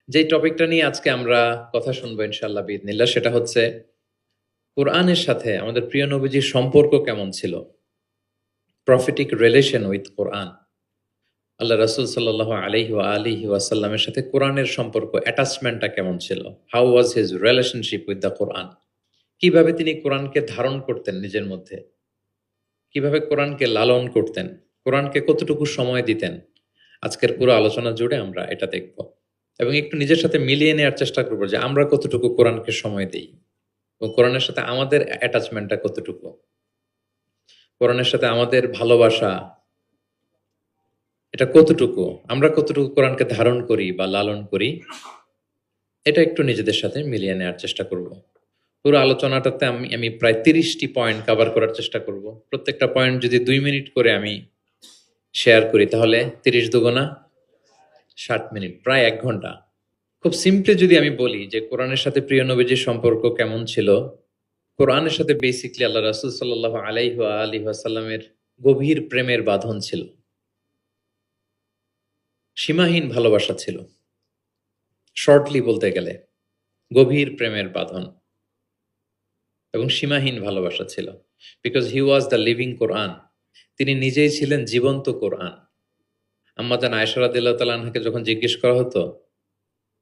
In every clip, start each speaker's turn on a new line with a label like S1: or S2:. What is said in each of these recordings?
S1: যে টপিকটা নিয়ে আজকে আমরা কথা শুনবো ইনশাআল্লাহ বিইذনিল্লাহ, সেটা হচ্ছে কোরআনের সাথে আমাদের প্রিয় নবীজির সম্পর্ক কেমন ছিল, প্রফেটিক রিলেশন উইথ কোরআন। আল্লাহ রাসূল সাল্লাল্লাহু আলাইহি ওয়া আলিহি ওয়াসাল্লামের সাথে কোরআনের সম্পর্ক, অ্যাটাচমেন্টটা কেমন ছিল, how was his relationship with the Quran. কিভাবে তিনি কোরআনকে ধারণ করতেন নিজের মধ্যে, কিভাবে কোরআনকে লালন করতেন, কোরআনকে কতটুকু সময় দিতেন। আজকের পুরো আলোচনা জুড়ে আমরা এটা দেখব এবং একটু নিজের সাথে মিলিয়ে নেওয়ার চেষ্টা করবো যে আমরা কতটুকু কোরআনকে সময় দিই এবং কোরআনের সাথে আমাদের অ্যাটাচমেন্টটা কতটুকু, কোরআনের সাথে আমাদের ভালোবাসা এটা কতটুকু, আমরা কতটুকু কোরআনকে ধারণ করি বা লালন করি, এটা একটু নিজেদের সাথে মিলিয়ে নেওয়ার চেষ্টা করব। পুরো আলোচনাটাতে আমি প্রায় 30টি পয়েন্ট কভার করার চেষ্টা করব। প্রত্যেকটা পয়েন্ট যদি 2 মিনিট করে আমি শেয়ার করি তাহলে 30 দুগুণা 60 মিনিট, প্রায় 1 ঘন্টা। খুব সিম্পলি যদি আমি বলি যে কোরআনের সাথে প্রিয় নবীজির সম্পর্ক কেমন ছিল, কোরআনের সাথে বেসিকলি আল্লাহ রাসূল সাল্লাল্লাহু আলাইহি ওয়া আলিহি ওয়াসাল্লামের গভীর প্রেমের বাঁধন ছিল, সীমাহীন ভালোবাসা ছিল। শর্টলি বলতে গেলে গভীর প্রেমের বাঁধন এবং সীমাহীন ভালোবাসা ছিল। Because he was the living কোরআন, তিনি নিজেই ছিলেন জীবন্ত কোরআন। আম্মা জান আয়েশা রাদিয়াল্লাহু তাআলা আনহাকে যখন জিজ্ঞেস করা হতো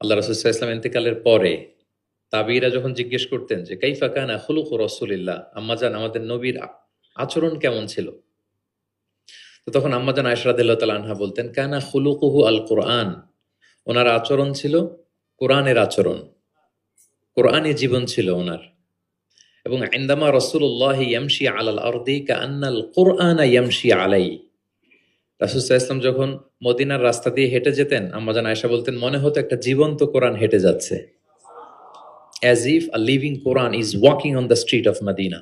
S1: আল্লাহ রাসূল সাল্লাল্লাহু আলাইহি ওয়াসাল্লাম ইন্তেকালের পরে, তাবিরা যখন জিজ্ঞেস করতেন যে কাইফা কানা খুলুকু রাসূলিল্লাহ, আম্মাজান আমাদের নবীর আচরণ কেমন ছিল, তো তখন আম্মাজান আয়েশা রাদিয়াল্লাহু তাআলা আনহা বলতেন কানা খুলুকুহু আল কোরআন, ওনার আচরণ ছিল কোরআনের আচরণ, কোরআনী জীবন ছিল ওনার। এবং ইনদামা রাসূলুল্লাহ ইয়ামশি আলাল আরদি কাআন্নাল কোরআন ইয়ামশি আলাই, রাসূল সাল্লাল্লাহু আলাইহি ওয়াসাল্লাম যখন মদিনার রাস্তা দিয়ে হেঁটে যেতেন আম্মাজান আয়েশা বলতেন মনে হতো একটা জীবন্ত কোরআন হেঁটে যাচ্ছে, as if a living Quran is walking on the street of Medina.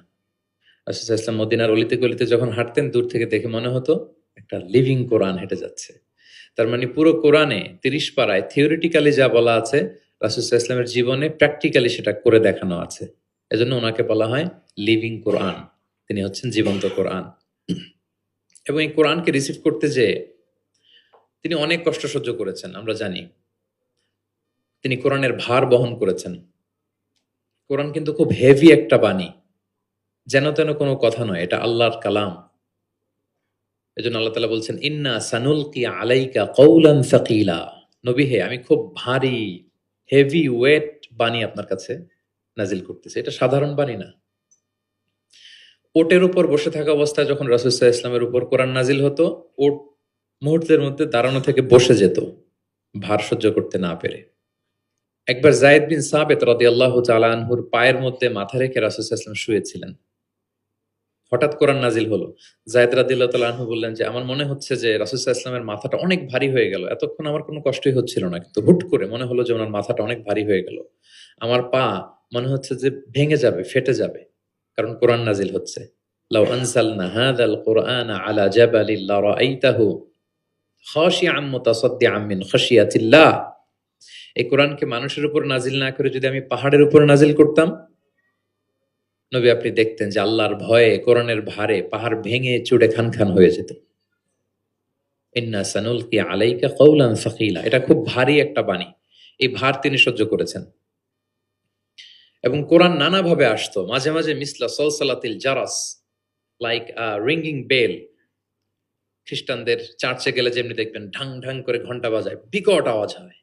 S1: রাসূল সাল্লাল্লাহু আলাইহি ওয়াসাল্লাম মদিনার অলিতে গলিতে যখন হাঁটতেন দূর থেকে দেখে মনে হতো একটা লিভিং কোরআন হেঁটে যাচ্ছে। তার মানে পুরো কোরআনে 30 পারায় থিওরিটিক্যালি যা বলা আছে রাসূল সাল্লাল্লাহু আলাইহি ওয়াসাল্লামের জীবনে প্র্যাকটিক্যালি সেটা করে দেখানো আছে। এজন্য ওনাকে বলা হয় লিভিং কোরআন, তিনি হচ্ছেন জীবন্ত কোরআন। এবং এই কোরআনকে রিসিভ করতে যেয়ে তিনি অনেক কষ্ট সহ্য করেছেন, আমরা জানি। তিনি কোরআনের ভার বহন করেছেন। কোরআন কিন্তু খুব হেভি একটা বাণী, যেন তেন কোনো কথা নয়, এটা আল্লাহর কালাম। এজন্য আল্লাহ তাআলা বলছেন ইন্না সানুলকি আলাইকা কওলান সাকিলা, নবী হে আমি খুব ভারী হেভি ওয়েট বাণী আপনার কাছে নাজিল করতেছি। এটা সাধারণ বাণী না। ওটের উপর বসে থাকা অবস্থায় যখন রাসূল সাল্লাল্লাহু আলাইহি ওয়াসাল্লামের উপর কোরআন নাজিল হতো, ওট মুহূর্তের মধ্যে দাঁড়ানো থেকে বসে যেত ভার সহ্য করতে না পেরে। একবার যায়েদ বিন সাবিত রাদিয়াল্লাহু তাআলা আনহুর পায়ের মধ্যে মাথা রেখে রাসূল সাল্লাল্লাহু আলাইহি ওয়াসাল্লাম শুয়েছিলেন। হঠাৎ কোরআন নাজিল হলো। যায়েদ রাদিয়াল্লাহু তাআলা আনহু বললেন যে আমার মনে হচ্ছে যে রাসূল সাল্লাল্লাহু আলাইহি ওয়াসাল্লামের মাথাটা অনেক ভারী হয়ে গেল। এতক্ষণ আমার কোনো কষ্টই হচ্ছিল না, কিন্তু হুট করে মনে হলো যে ওনার মাথাটা অনেক ভারী হয়ে গেল। আমার পা মনে হচ্ছে যে ভেঙে যাবে, ফেটে যাবে, কারণ কোরআন নাজিল হচ্ছে। লাউ আনজালনা হাযাল কুরআনা আলা জাবালিন লারাআইতাহু খাশিআম মুতাসাদ্দিআম মিন খাশিয়াতিল্লাহ। এই কোরআনকে মানুষের উপর নাজিল না করে যদি আমি পাহাড়ের উপর নাজিল করতাম, নবী আপনি দেখতেন যে আল্লাহর ভয়ে কোরআনের ভারে পাহাড় ভেঙে চুড়ে খান খান হয়ে যেত। ইন্না সানুলকি আলাইকা কওলান সাকিলা, এটা খুব ভারী একটা বাণী। এই ভার তিনি সহ্য করেছেন। এবং কোরআন নানাভাবে আসতো, মাঝে মাঝে মিসলা সলসালাতিল জারাস, লাইক আ রিঙ্গিং বেল। খ্রিস্টানদের চার্চে গেলে যেমনি দেখবেন ঢাং ঢাং করে ঘন্টা বাজায়, বিকট আওয়াজ হয়,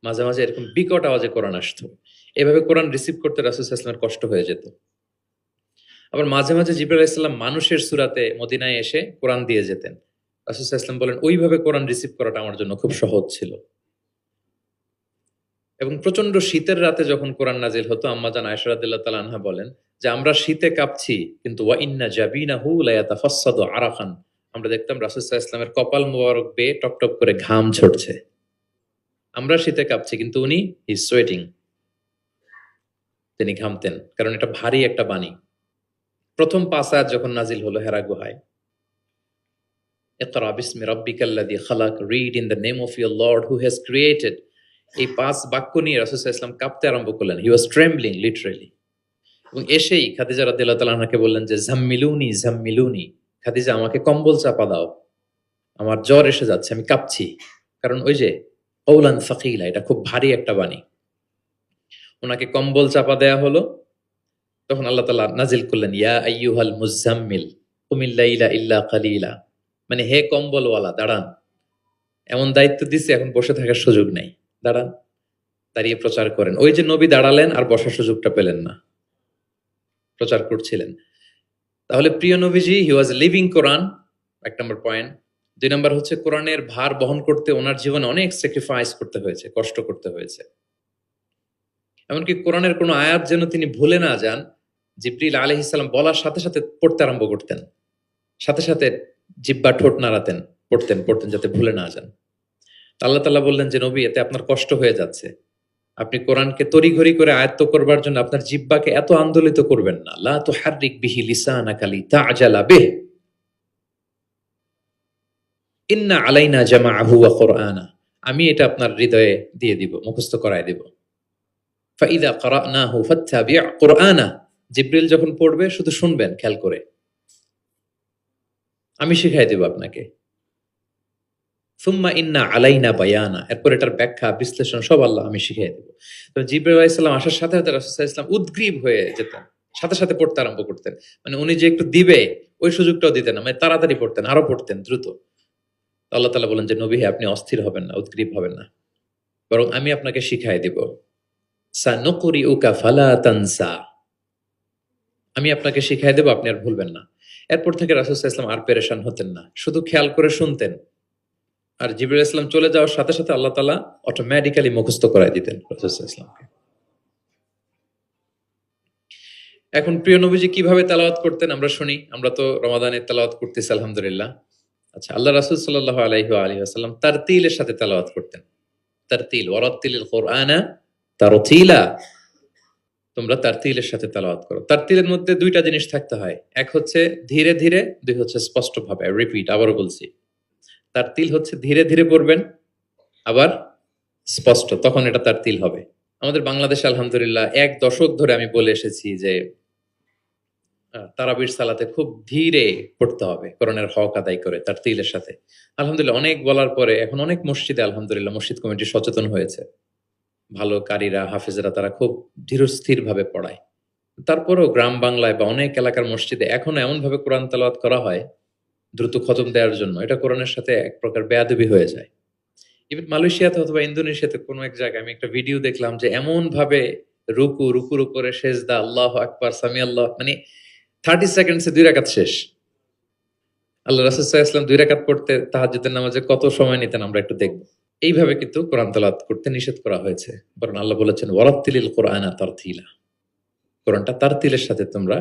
S1: মাঝে মাঝে এরকম বিকট আওয়াজে কোরআন আসতো। এভাবে কোরআন রিসিভ করতে রাসূল সাল্লাল্লাহু আলাইহি ওয়াসাল্লামের কষ্ট হয়ে যেত। আবার মাঝে মাঝে জিবরাইল আলাইহিস সালাম মানুষের সূরাতে মদিনায় এসে কোরআন দিয়ে যেতেন। রাসূল সাল্লাল্লাহু আলাইহি ওয়াসাল্লাম বলেন ওইভাবে কোরআন রিসিভ করাটা আমার জন্য খুব সহজ ছিল। এবং প্রচন্ড শীতের রাতে যখন কোরআন নাজিল হতো, আম্মা জান আয়েশা রাদিয়াল্লাহু তাআলা আনহা বলেন যে আমরা শীতে কাঁপছি কিন্তু ওয়া ইন্না জাবিনাহু লা ইয়াতাফাসসাদু আরাকান, আমরা দেখতাম রাসূল সাল্লাল্লাহু আলাইহি ওয়াসাল্লামের কপাল মোবারক বেয়ে টপ টপ করে ঘাম ঝরছে। আমরা শীতে কাঁপছি কিন্তু উনি হি সোয়েটিং, তিনি ঘামতেন, কারণ এটা ভারী একটা বাণী। প্রথম 5 আয়াত যখন নাজিল হলো হেরা গুহায়, ইকরা বিসমি রাব্বিকাল্লাযী খালাক, read in the name of your lord who has created, এই 5 বাক্য নিয়ে রাসূল সাল্লাল্লাহু আলাইহি ওয়াসাল্লাম কাঁপতে আরম্ভ করলেন। হি ওয়াজ ট্রেম্বলিং লিটারালি। এবং এসেই খাদিজা রাদিয়াল্লাহু তাআলা আনহাকে বললেন যে জাম্মিলুনি জাম্মিলুনি, খাদিজা আমাকে কম্বল চাপা দাও, আমার জ্বর এসে যাচ্ছে, আমি কাঁপছি। কারণ ওই যে কওলান সাকিলা, এটা খুব ভারী একটা বাণী। ওনাকে কম্বল চাপা দেয়া হলো, তখন আল্লাহ তাআলা নাজিল করলেন ইয়া আইয়ুহাল মুজাম্মিল কুমিল লাইলা ইল্লা কালিলা, মানে হে কম্বলওয়ালা দাঁড়ান, এমন দায়িত্ব দিছে এখন বসে থাকার সুযোগ নাই, দাঁড়ান, দাঁড়িয়ে প্রচার করেন। ওই যে নবী দাঁড়ালেন আর বসার সুযোগটা পেলেন না, প্রচার করছিলেন। তাহলে প্রিয় নবীজি হি ওয়াজ লিভিং কোরআন, এক নম্বর পয়েন্ট। দুই নম্বর হচ্ছে কোরআনের ভার বহন করতে ওনার জীবনে অনেক স্যাক্রিফাইস করতে হয়েছে, কষ্ট করতে হয়েছে। এমনকি কোরআনের কোনো আয়াত যেন তিনি ভুলে না যান, জিবরিল আলাইহিস সালাম বলার সাথে সাথে পড়তে আরম্ভ করতেন, সাথে সাথে জিহ্বা ঠোঁট নাড়াতেন, পড়তেন পড়তেন যাতে ভুলে না যান। আল্লাহ তাআলা বললেন যে নবী, এতে আপনার কষ্ট হয়ে যাচ্ছে, আপনি কোরআনকে তড়িঘড়ি করে আয়ত্ত করবার জন্য আপনার জিহ্বাকে এত আন্দোলিত করবেন না। লা তুহাররিক বিহি লিসানাকা লিতা'জালা বিহি ইন্না আলাইনা জামাআহু ওয়া কুরআনা, আমি এটা আপনার হৃদয়ে দিয়ে দিব, মুখস্থ করায় দিব। ফাইদা ক্বারানাহু ফাত্তাবি' কুরআনা, জিবরিল যখন পড়বে শুধু শুনবেন খেয়াল করে, আমি শিখাই দেব আপনাকে। সুম্মা ইন্না আলাইনা বায়ানা, এরপর এটার ব্যাখ্যা বিশ্লেষণ সব আল্লাহ আমি শিখিয়ে দেব। তো জিবরাইল আলাইহিস সালাম আসার সাথে সাথে রাসূল সাল্লাল্লাহু আলাইহি ওয়াসাল্লাম উদ্গ্রীব হয়ে যেতেন, সাথে সাথে পড়তে আরম্ভ করতেন। মানে উনি যে একটু দিবে ওই সুযোগটাও দিতেন না, মানে তাড়াতাড়ি পড়তেন, আরো পড়তেন দ্রুত। আল্লাহ তাআলা বলেন যে নবী হে, আপনি অস্থির হবেন না, উদ্গ্রীব হবেন না, বরং আমি আপনাকে শিখাই দেব। সানুকরিউকা ফালা তানসা, আমি আপনাকে শিখাই দেব, আপনি আর ভুলবেন না। এরপর থেকে রাসূল সাল্লাল্লাহু আলাইহি ওয়াসাল্লাম আর পেরেশান হতেন না, শুধু খেয়াল করে শুনতেন। আর জিবরাইল আলাইহিস সালাম চলে যাওয়ার সাথে সাথে আল্লাহ তাআলা অটোমেটিক্যালি মুখস্থ করায় দিতেন রাসূল সাল্লাল্লাহু আলাইহি ওয়াসাল্লামকে। এখন প্রিয় নবীজি কিভাবে তেলাওয়াত করতেন আমরা শুনি। আমরা তো রমাদানে তেলাওয়াত করতেছি আলহামদুলিল্লাহ। আচ্ছা, আল্লাহ রাসূল সাল্লাল্লাহু আলাইহি ওয়া আলিহি ওয়াসাল্লাম তারতিলের সাথে তেলাওয়াত করতেন। তারতিল, ওয়ারাত্তিলিল কুরআনা তারতিলা, তোমরা তারতিলের সাথে তেলাওয়াত করো। তারতিলের মধ্যে দুইটা জিনিস থাকতে হয়, এক হচ্ছে ধীরে ধীরে, দুই হচ্ছে স্পষ্টভাবে। রিপিট, আবারও বলছি, তারতিল হচ্ছে ধীরে ধীরে পড়বেন, আবার স্পষ্ট, তখন এটা তারতিল হবে। আমাদের বাংলাদেশে আলহামদুলিল্লাহ এক দশক ধরে আমি বলে এসেছি যে তারাবির সালাতে খুব ধীরে পড়তে হবে, কোরআনের হক আদায় করে তারতিলের সাথে। আলহামদুলিল্লাহ অনেক বলার পরে এখন অনেক মসজিদে আলহামদুলিল্লাহ মসজিদ কমিটি সচেতন হয়েছে, ভালো কারীরা, হাফেজরা তারা খুব ধীরস্থির ভাবে পড়ায়। তারপরেও গ্রাম বাংলায় বা অনেক এলাকার মসজিদে এখনো এমন ভাবে কোরআন তেলাওয়াত করা হয় দ্রুত খতম দেওয়ার জন্য, এটা কোরআনের সাথে এক প্রকার বেয়াদবি হয়ে যায়। ইভেন মালয়েশিয়াতে অথবা ইন্দোনেশিয়াতে কোনো এক জায়গায় আমি একটা ভিডিও দেখলাম যে এমন ভাবে রুকুর উপরে সেজদা, আল্লাহু আকবার, সামি আল্লাহ, মানে 30 সেকেন্ডসে 2 রাকাত শেষ। আল্লাহ রাসূল সাল্লাল্লাহু আলাইহি ওয়াসাল্লাম 2 রাকাত পড়তে তাহাজ্জুদের নামাজে কত সময় নিতেন আমরা একটু দেখব। এইভাবে কিন্তু কোরআন তেলাওয়াত করতে নিষেধ করা হয়েছে, বরং আল্লাহ বলেছেন ওয়ারাত্তিলিল কুরআনা তারতিলা, কোরআনটা তারতিলের সাথে তোমরা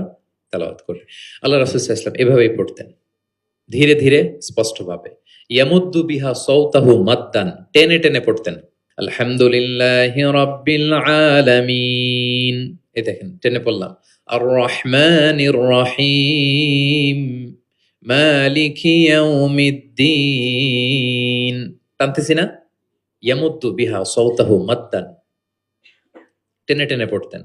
S1: তেলাওয়াত করবে। আল্লাহ রাসূল সাল্লাল্লাহু আলাইহি ওয়াসাল্লাম এভাবেই পড়তেন, ধীরে ধীরে স্পষ্টভাবে। ইয়ামুদ্দু বিহা সাওতাহু মাদ্দান, টেনে টেনে পড়তেন। আলহামদুলিল্লাহি রাব্বিল আলামিন, এই দেখেন টেনে পড়লাম। আর রহমানির রহিম মালিকি ইয়াউমিদ্দিন, টানতেছি না? ইয়ামুদ্দু বিহা সাওতাহু মাদ্দান, টেনে টেনে পড়তেন।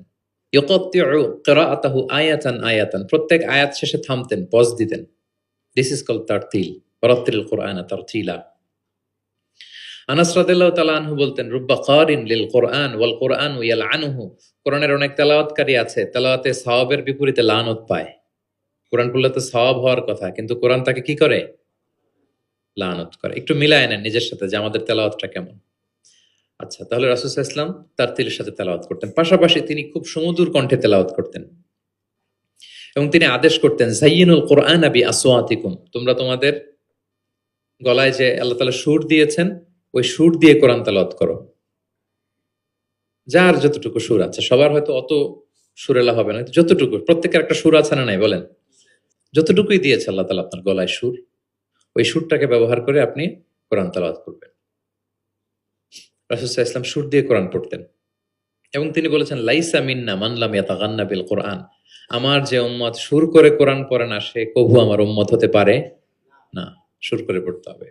S1: ইউকাত্তিউ কিরাআতাহু আয়াতান আয়াতান, প্রত্যেক আয়াত শেষে থামতেন, পজ দিতেন। দিস ইজ কল্ড তারতিল, ওয়ারাত্তিলিল কুরআনা তারতিলা। আনাস রাদিয়াল্লাহু তাআলা আনহু বলতেন রুব্বা কারিন লিল কুরআন ওয়াল কুরআনু ইয়ালআনুহু, কোরআনের অনেক তেলাওয়াতকারী আছে, তেলাওয়াতে সওয়াবের বিপরীতে লানত পায়। কোরআন পড়লে তো সওয়াব হওয়ার কথা, কিন্তু কোরআন তাকে কি করে? লানত করে। একটু মিলায় নেন নিজের সাথে যে আমাদের তেলাওয়াতটা কেমন। আচ্ছা, তাহলে রাসূল সাল্লাল্লাহু আলাইহি ওয়াসাল্লাম তারতিলের সাথে তেলাওয়াত করতেন, পাশাপাশি তিনি খুব সুমধুর কণ্ঠে তেলাওয়াত করতেন এবং তিনি আদেশ করতেন যায়িনুল কুরআনা বিআসওয়াতিকুম, তোমরা তোমাদের গলায় যে আল্লাহ তাআলা সুর দিয়েছেন ওই সুর দিয়ে কোরআন তেলাওয়াত করো। যার যতটুকু সুর আছে, সবার হয়তো অত সুরেলা হবে না, যতটুকু, প্রত্যেকের একটা সুর আছে না নাই বলেন? যতটুকুই দিয়েছে আল্লাহ তাআলা আপনার গলায় সুর, ওই সুরটাকে ব্যবহার করে আপনি কোরআন তেলাওয়াত করবেন। রাসূল সাল্লাল্লাহু আলাইহি ওয়াসাল্লাম সুর দিয়ে কোরআন পড়তেন এবং তিনি বলেছেন লাইসা মিন্না মান লাম ইয়াতাগান্না বিল কোরআন, আমার যে উম্মত সুর করে কোরআন পড়ে না সে কবু আমার উম্মত হতে পারে না, সুর করে পড়তে হবে।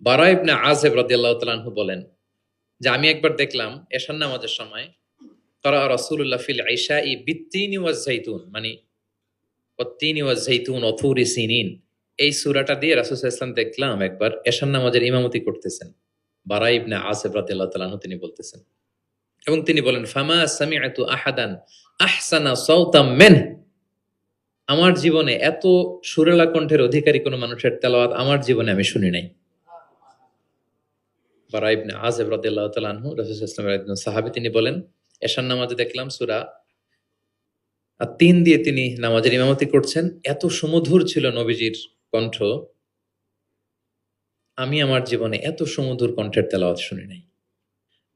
S1: বারা ইবনে আযিব রাদিয়াল্লাহু তাআলা আনহু বলেন যে আমি একবার দেখলাম এশার নামাজের সময় ক্বারা রাসূলুল্লাহ ফিল ইশাই বিত্তিনি ওয়াজ যাইতুন, মানে ওয়াত্তিনি ওয়াজ যাইতুন ওয়া তুরি সিনিন, এই সূরাটা দিয়ে রাসূল সাল্লাল্লাহু আলাইহি ওয়াসাল্লাম দেখলাম একবার এশার নামাজের ইমামতি করতেছেন। বারা ইবনে আসিফ রাদিয়াল্লাহু তাআলা আনহু তিনি বলতেছেন, এবং তিনি বলেন, ফামা সামি'তু আহাদান আহসানা সাওতাম মিনহু, আমার জীবনে এত সুরেলা কণ্ঠের অধিকারী কোন মানুষের তেলাওয়াত আমার জীবনে আমি শুনি নাই। বারা ইবনে আযিব রাদিয়াল্লাহু তাআলা আনহু রাসূল সাল্লাল্লাহু আলাইহি ওয়াসাল্লামের একজন সাহাবী, তিনি বলেন, এশার নামাজে দেখলাম সূরা আত-তিন দিয়ে তিনি নামাজের ইমামতি করছেন। এত সুমধুর ছিল নবীজির কণ্ঠ, আমি আমার জীবনে এত সুমধুর কণ্ঠের তেলাওয়াত শুনি নাই।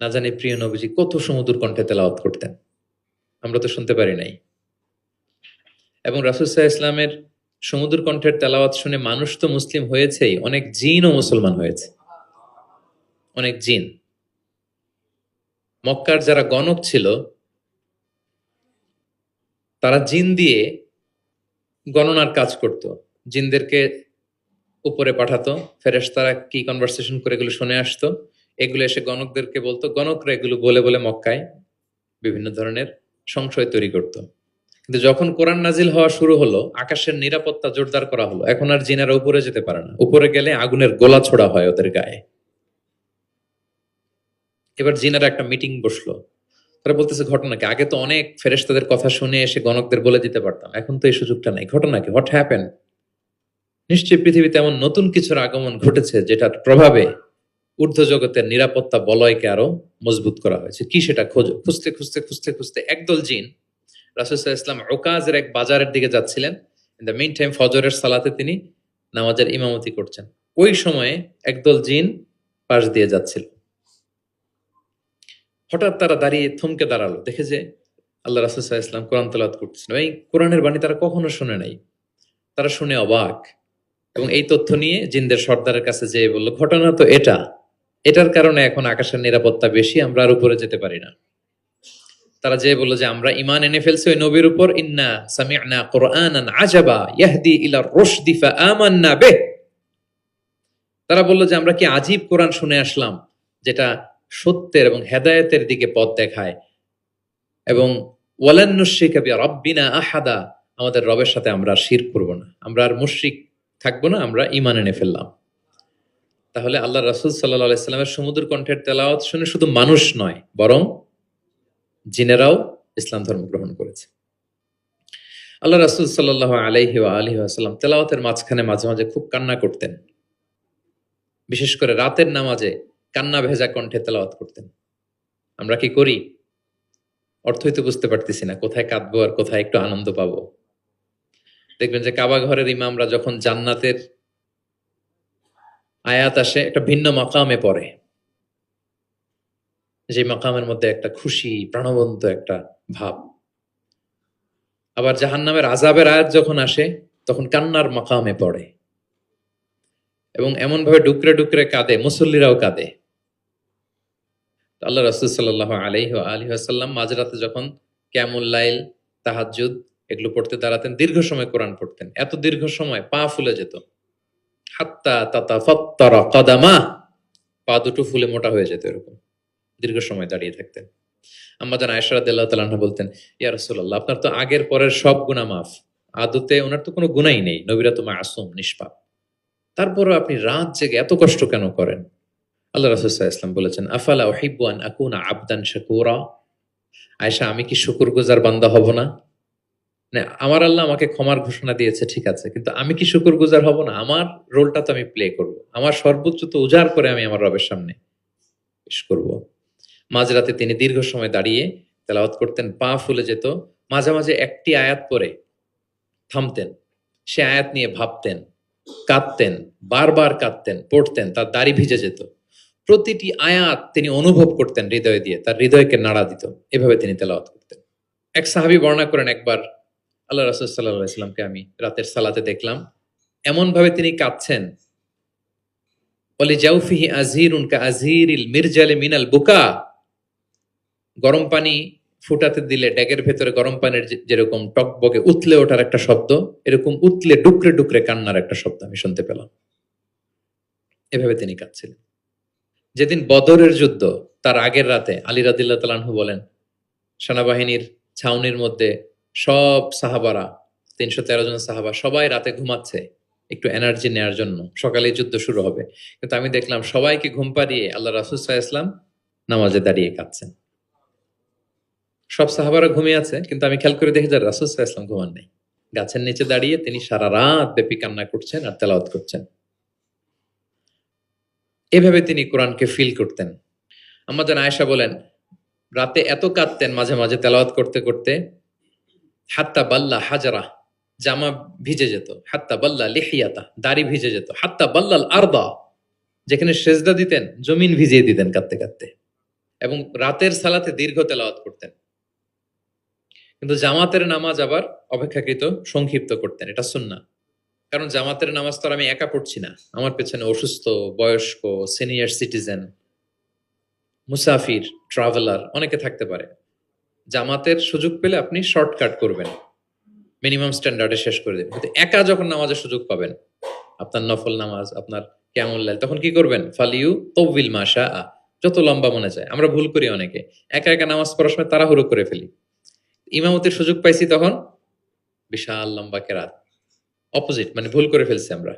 S1: না জানি প্রিয় নবীজি কত সুমধুর কণ্ঠে তেলাওয়াত করতেন, আমরা তো শুনতে পারি নাই। এবং রাসূল সাল্লাল্লাহু আলাইহি ওয়াসাল্লামের সুমধুর কণ্ঠের তেলাওয়াত শুনে মানুষ তো মুসলিম হয়েছেই, অনেক জিনও মুসলমান হয়েছে। অনেক জিন, মক্কার যারা গণক ছিল তারা জিন দিয়ে গণনার কাজ করত, জিনদেরকে উপরে পাঠাতো, ফেরেশতারা কি কনভারসেশন করে এগুলো শুনে আসতো, এগুলো এসে গণকদেরকে বলতো, গণকরা এগুলো বলে বলে মক্কায় বিভিন্ন ধরনের সংশয় তৈরি করত। কিন্তু যখন কোরআন নাজিল হওয়া শুরু হলো, আকাশের নিরাপত্তা জোরদার করা হলো, এখন আর জিনেরা উপরে যেতে পারে না, উপরে গেলে আগুনের গোলা ছোড়া হয় ওদের গায়ে। এবার জিনেরা একটা মিটিং বসলো, তারা বলতেছে ঘটনা কি, আগে তো অনেক ফেরেশতাদের কথা শুনে এসে গণকদের বলে দিতে পারতাম, এখন তো এই সুযোগটা নাই, ঘটনা কি, হোয়াট হ্যাপেন? নিশ্চয়ই পৃথিবীতে এমন নতুন কিছুর আগমন ঘটেছে যেটার প্রভাবে ঊর্ধ্ব জগতের নিরাপত্তা বলয়কে আরো মজবুত করা হয়েছে। কি সেটা খোঁজো। খুঁজতে খুঁজতে খুঁজতে খুঁজতে একদল জিন রাসূল সাল্লাল্লাহু আলাইহি ওয়াসাল্লাম ওকাজের এক বাজারের দিকে যাচ্ছিলেন। ইন দ্য মিন টাইম ফজরের সালাতে তিনি নামাজের ইমামতি করছেন। ওই সময়ে একদল জিন পাশ দিয়ে যাচ্ছিল। হঠাৎ তারা দাঁড়িয়ে থমকে দাঁড়ালো, দেখে যে আল্লাহ রাসূল সাল্লাল্লাহু আলাইহি ওয়াসাল্লাম কোরআন তেলাওয়াত করতেছেন। এই কোরআনের বাণী তারা কখনো শুনে নাই। তারা শুনে অবাক, এবং এই তথ্য নিয়ে জিনদের সর্দারের কাছে যেয়ে বলল, ঘটনা তো এটা, এটার কারণে এখন আকাশের নিরাপত্তা বেশি, আমরা আর উপরে যেতে পারি না। তারা যেয়ে বলল যে আমরা ঈমান এনে ফেলছি ওই নবীর উপর, ইন্না সামি'না কুরআনান আজাবা ইয়াহদি ইলা রুশদি ফাআমান্না বিহ। তারা বলল যে আমরা কি আজীব কোরআন শুনে আসলাম, যেটা সত্যের এবং হেদায়েতের দিকে পথ দেখায়, এবং ওয়ালান নুশরিকা বিরাব্বিনা আহাদা, আমাদের রবের সাথে আমরা শিরক করব না, আমরা আর মুশরিক থাকবো না, আমরা ঈমান এনে ফেললাম। তাহলে আল্লাহ রাসূল সাল্লাল্লাহু আলাইহি ওয়াসাল্লামের সুমধুর কণ্ঠের তেলাওয়াত শুনে শুধু মানুষ নয়, বরং জিনেরাও ইসলাম ধর্ম গ্রহণ করেছে। আল্লাহ রাসূল সাল্লাল্লাহু আলাইহি ওয়া আলিহি ওয়াসাল্লাম তেলাওয়াতের মাঝখানে মাঝে মাঝে খুব কান্না করতেন, বিশেষ করে রাতের নামাজে কান্না ভেজা কণ্ঠে তেলাওয়াত করতেন। আমরা কি করি? অর্থই তো বুঝতে পারতেছি না, কোথায় কাঁদবো আর কোথায় একটু আনন্দ পাবো। দেখবেন যে কাবা ঘরের ইমামরা যখন জান্নাতের আয়াত আসে, একটা ভিন্ন মাকামে পড়ে, যে মাকামের মধ্যে একটা খুশি প্রাণবন্ত একটা ভাব। আবার জাহান্নামের আযাবের আয়াত যখন আসে, তখন কান্নার মাকামে পড়ে, এবং এমন ভাবে ডুকরে ডুকরে কাঁদে, মুসল্লিরাও কাঁদে। আল্লাহ রাসূল সাল্লাল্লাহু আলাইহি ওয়া আলিহি ওয়াসাল্লাম মাঝরাতে যখন কিয়ামুল লাইল, তাহাজ্জুদ এগুলো পড়তে দাঁড়াতেন, দীর্ঘ সময় কোরআন পড়তেন, এত দীর্ঘ সময় পা ফুলে যেত, হাত্তা তাতাফাত্তারা কাদামা, পা দুটো ফুলে মোটা হয়ে যেত, এরকম দীর্ঘ সময় দাঁড়িয়ে থাকতেন। আম্মা জান আয়েশা রাদিয়াল্লাহু তাআলা আনহা বলতেন, ইয়া রাসূলুল্লাহ, আপনার তো আগের পরের সব গুনাহ মাফ, আদতে ওনার তো কোনো গুনাহই নেই, নবীরা তো মাসুম নিষ্পাপ, তারপরও আপনি রাত জেগে এত কষ্ট কেন করেন? আল্লাহ রাসূল সাল্লাল্লাহু আলাইহি ওয়াসাল্লাম বলেছেন, আফালা উহিব্বু আন আকুনা আবদান শাকুরা, আয়েশা, আমি কি শুকরগুজার বান্দা হব না? মানে আমার আল্লাহ আমাকে ক্ষমার ঘোষণা দিয়েছে, ঠিক আছে, কিন্তু আমি কি শুকরগুজার হব না? আমার রোলটা তো আমি প্লে করব, আমার সর্বোচ্চ তো উজাড় করে আমি আমার রবের সামনে পেশ করব। মাঝরাতে তিনি দীর্ঘ সময় দাঁড়িয়ে তেলাওয়াত করতেন, পা ফুলে যেত, মাঝে মাঝে একটি আয়াত পড়ে থামতেন, সে আয়াত নিয়ে ভাবতেন, কাঁদতেন, বারবার কাঁদতেন, পড়তেন, তার দাড়ি ভিজে যেত, প্রতিটি আয়াত তিনি অনুভব করতেন হৃদয় দিয়ে, তার হৃদয়কে নাড়া দিত, এভাবে তিনি তেলাওয়াত করতেন। এক সাহাবী বর্ণনা করেন, একবার আল্লাহ রাসূল সাল্লাল্লাহু আলাইহি ওয়াসাল্লামকে আমি রাতের সালাতে দেখলাম, এমন ভাবে তিনি কাঁদছেন, ওয়ালি জাওফিহি আযীরুন কাআযীরিল মিরজালি মিনাল বুকা, গরম পানি ফুটাতে দিলে ড্যাগের ভেতরে গরম পানির যেরকম টকবগে উতলে ওঠার একটা শব্দ, এরকম উতলে ডুকরে ডুকরে কান্নার একটা শব্দ আমি শুনতে পেলাম। এভাবে তিনি কাঁদছিলেন। যেদিন বদরের যুদ্ধ, তার আগের রাতে আলী রাদিয়াল্লাহু তাআলা আনহু বলেন, সেনাবাহিনীর ছাউনির মধ্যে সব সাহাবারা, ৩১৩ জন সাহাবা সবাই রাতে ঘুমাচ্ছে, একটু এনার্জি নেওয়ার জন্য, সকালে যুদ্ধ শুরু হবে। কিন্তু আমি দেখলাম সবাইকে ঘুম পাড়িয়ে আল্লাহ রাসূল সাল্লাল্লাহু আলাইহি ওয়াসাল্লাম নামাজে দাঁড়িয়ে কাঁদছেন। সব সাহাবারা ঘুমিয়ে আছে, কিন্তু আমি খেয়াল করে দেখি যে রাসূল সাল্লাল্লাহু আলাইহি ওয়াসাল্লাম ঘুমান নেই। গাছের নিচে দাঁড়িয়ে তিনি সারা রাত ব্যাপী কান্না করছেন আর তেলাওয়াত করছেন। এভাবে তিনি কোরআনকে ফিল করতেন। আম্মা জান আয়েশা বলেন, রাতে এত কাঁদতেন মাঝে মাঝে তেলাওয়াত করতে করতে, হাত্তা বাল্লা হাজারা, জামা ভিজে যেত, হাত্তা বাল্লা লিহিয়াতা, দাড়ি ভিজে যেত, হাত্তা বাল্লাল আরদা, যেখানে সেজদা দিতেন জমিন ভিজিয়ে দিতেন কাঁদতে কাঁদতে। এবং রাতের সালাতে দীর্ঘ তেলাওয়াত করতেন। কিন্তু জামাতের নামাজ আবার অপেক্ষাকৃত সংক্ষিপ্ত করতেন, এটা সুন্নাহ। কারণ জামাতের নামাজ তো আর আমি একা পড়ছি না, আমার পেছনে অসুস্থ, বয়স্ক, সিনিয়র সিটিজেন, মুসাফির, ট্রাভেলার অনেকে থাকতে পারে। জামাতের সুযোগ পেলে আপনি শর্টকাট করবেন, মিনিমাম স্ট্যান্ডার্ডে শেষ করে দেবেন। কিন্তু একা যখন নামাজের সুযোগ পাবেন, আপনার নফল নামাজ, আপনার কিয়ামুল লাইল, তখন কি করবেন? ফালিউ তৌবিল মাশা আ, যত লম্বা মনে চায়। আমরা ভুল করি অনেকে, একা একা নামাজ পড়ার সময় তাড়াহুড়ো করে ফেলি। ইমামতির সুযোগ পাইছি তখন বিশাল লম্বা কেরাত, অপোজিট, মানে ভুল করে ফেলছি আমরা।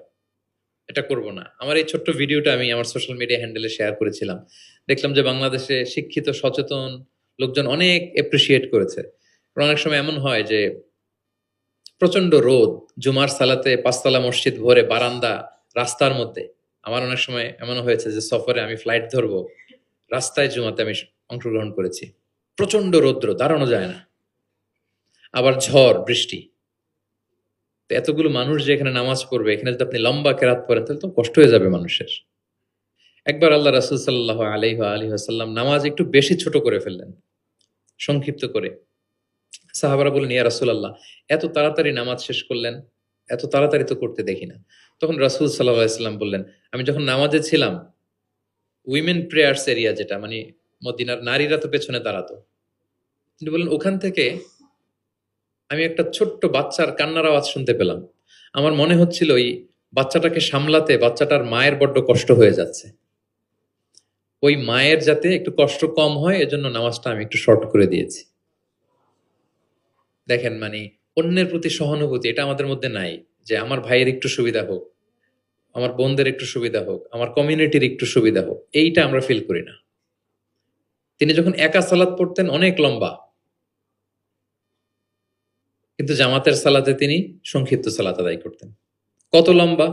S1: এটা করব না। আমার এই ছোট্ট ভিডিওটা আমি আমার সোশ্যাল মিডিয়া হ্যান্ডেলে শেয়ার করেছিলাম। দেখলাম যে বাংলাদেশে শিক্ষিত সচেতন লোকজন অনেক এপ্রিসিয়েট করেছে। কারণ অনেক সময় এমন হয় যে প্রচন্ড রোদ, জুমার সালাতে পাঁচতলা মসজিদ ভরে বারান্দা, রাস্তার মধ্যে। আমার অনেক সময় এমন হয়েছে যে সফরে আমি ফ্লাইট ধরবো, রাস্তায় জুমাতে আমি অংশগ্রহণ করেছি। প্রচন্ড রৌদ্র, দাঁড়ানো যায় না, আবার ঝড় বৃষ্টি। তো এতগুলো মানুষ যে এখানে নামাজ পড়বে, এখানে যদি আপনি লম্বা কেরাত পড়েন তাহলে তো কষ্ট হয়ে যাবে মানুষের। একবার আল্লাহ রাসূল সাল্লাল্লাহু আলাইহি ওয়াসাল্লাম নামাজ একটু বেশি ছোট করে ফেললেন, সংক্ষিপ্ত করে। সাহাবারা বললেন, ইয়া রাসূলুল্লাহ, এত তাড়াতাড়ি নামাজ শেষ করলেন, এত তাড়াতাড়ি তো করতে দেখি না। তখন রাসূল সাল্লাল্লাহু আলাইহি ওয়াসাল্লাম বললেন, আমি যখন নামাজে ছিলাম, উইমেন প্রেয়ার্স এরিয়া, যেটা মানে মদিনার নারীরা তো পেছনে দাঁড়াতো, তিনি বললেন ওখান থেকে আমি একটা ছোট্ট বাচ্চার কান্নার আওয়াজ শুনতে পেলাম। আমার মনে হচ্ছিল ওই বাচ্চাটাকে সামলাতে বাচ্চাটার মায়ের বড্ড কষ্ট হয়ে যাচ্ছে, ওই মায়ের যাতে একটু কষ্ট কম হয় এজন্য নামাজটা আমি একটু শর্ট করে দিয়েছি। দেখেন, মানে অন্যের প্রতি সহানুভূতি এটা আমাদের মধ্যে নাই, যে আমার ভাইয়ের একটু সুবিধা হোক, আমার বোনদের একটু সুবিধা হোক, আমার কমিউনিটির একটু সুবিধা হোক, এইটা আমরা ফিল করি না। তিনি যখন একা সালাত পড়তেন অনেক লম্বা, কিন্তু জামাতের সালাতে তিনি সংক্ষিপ্ত সালাত আদায় করতেন। কত লম্বা?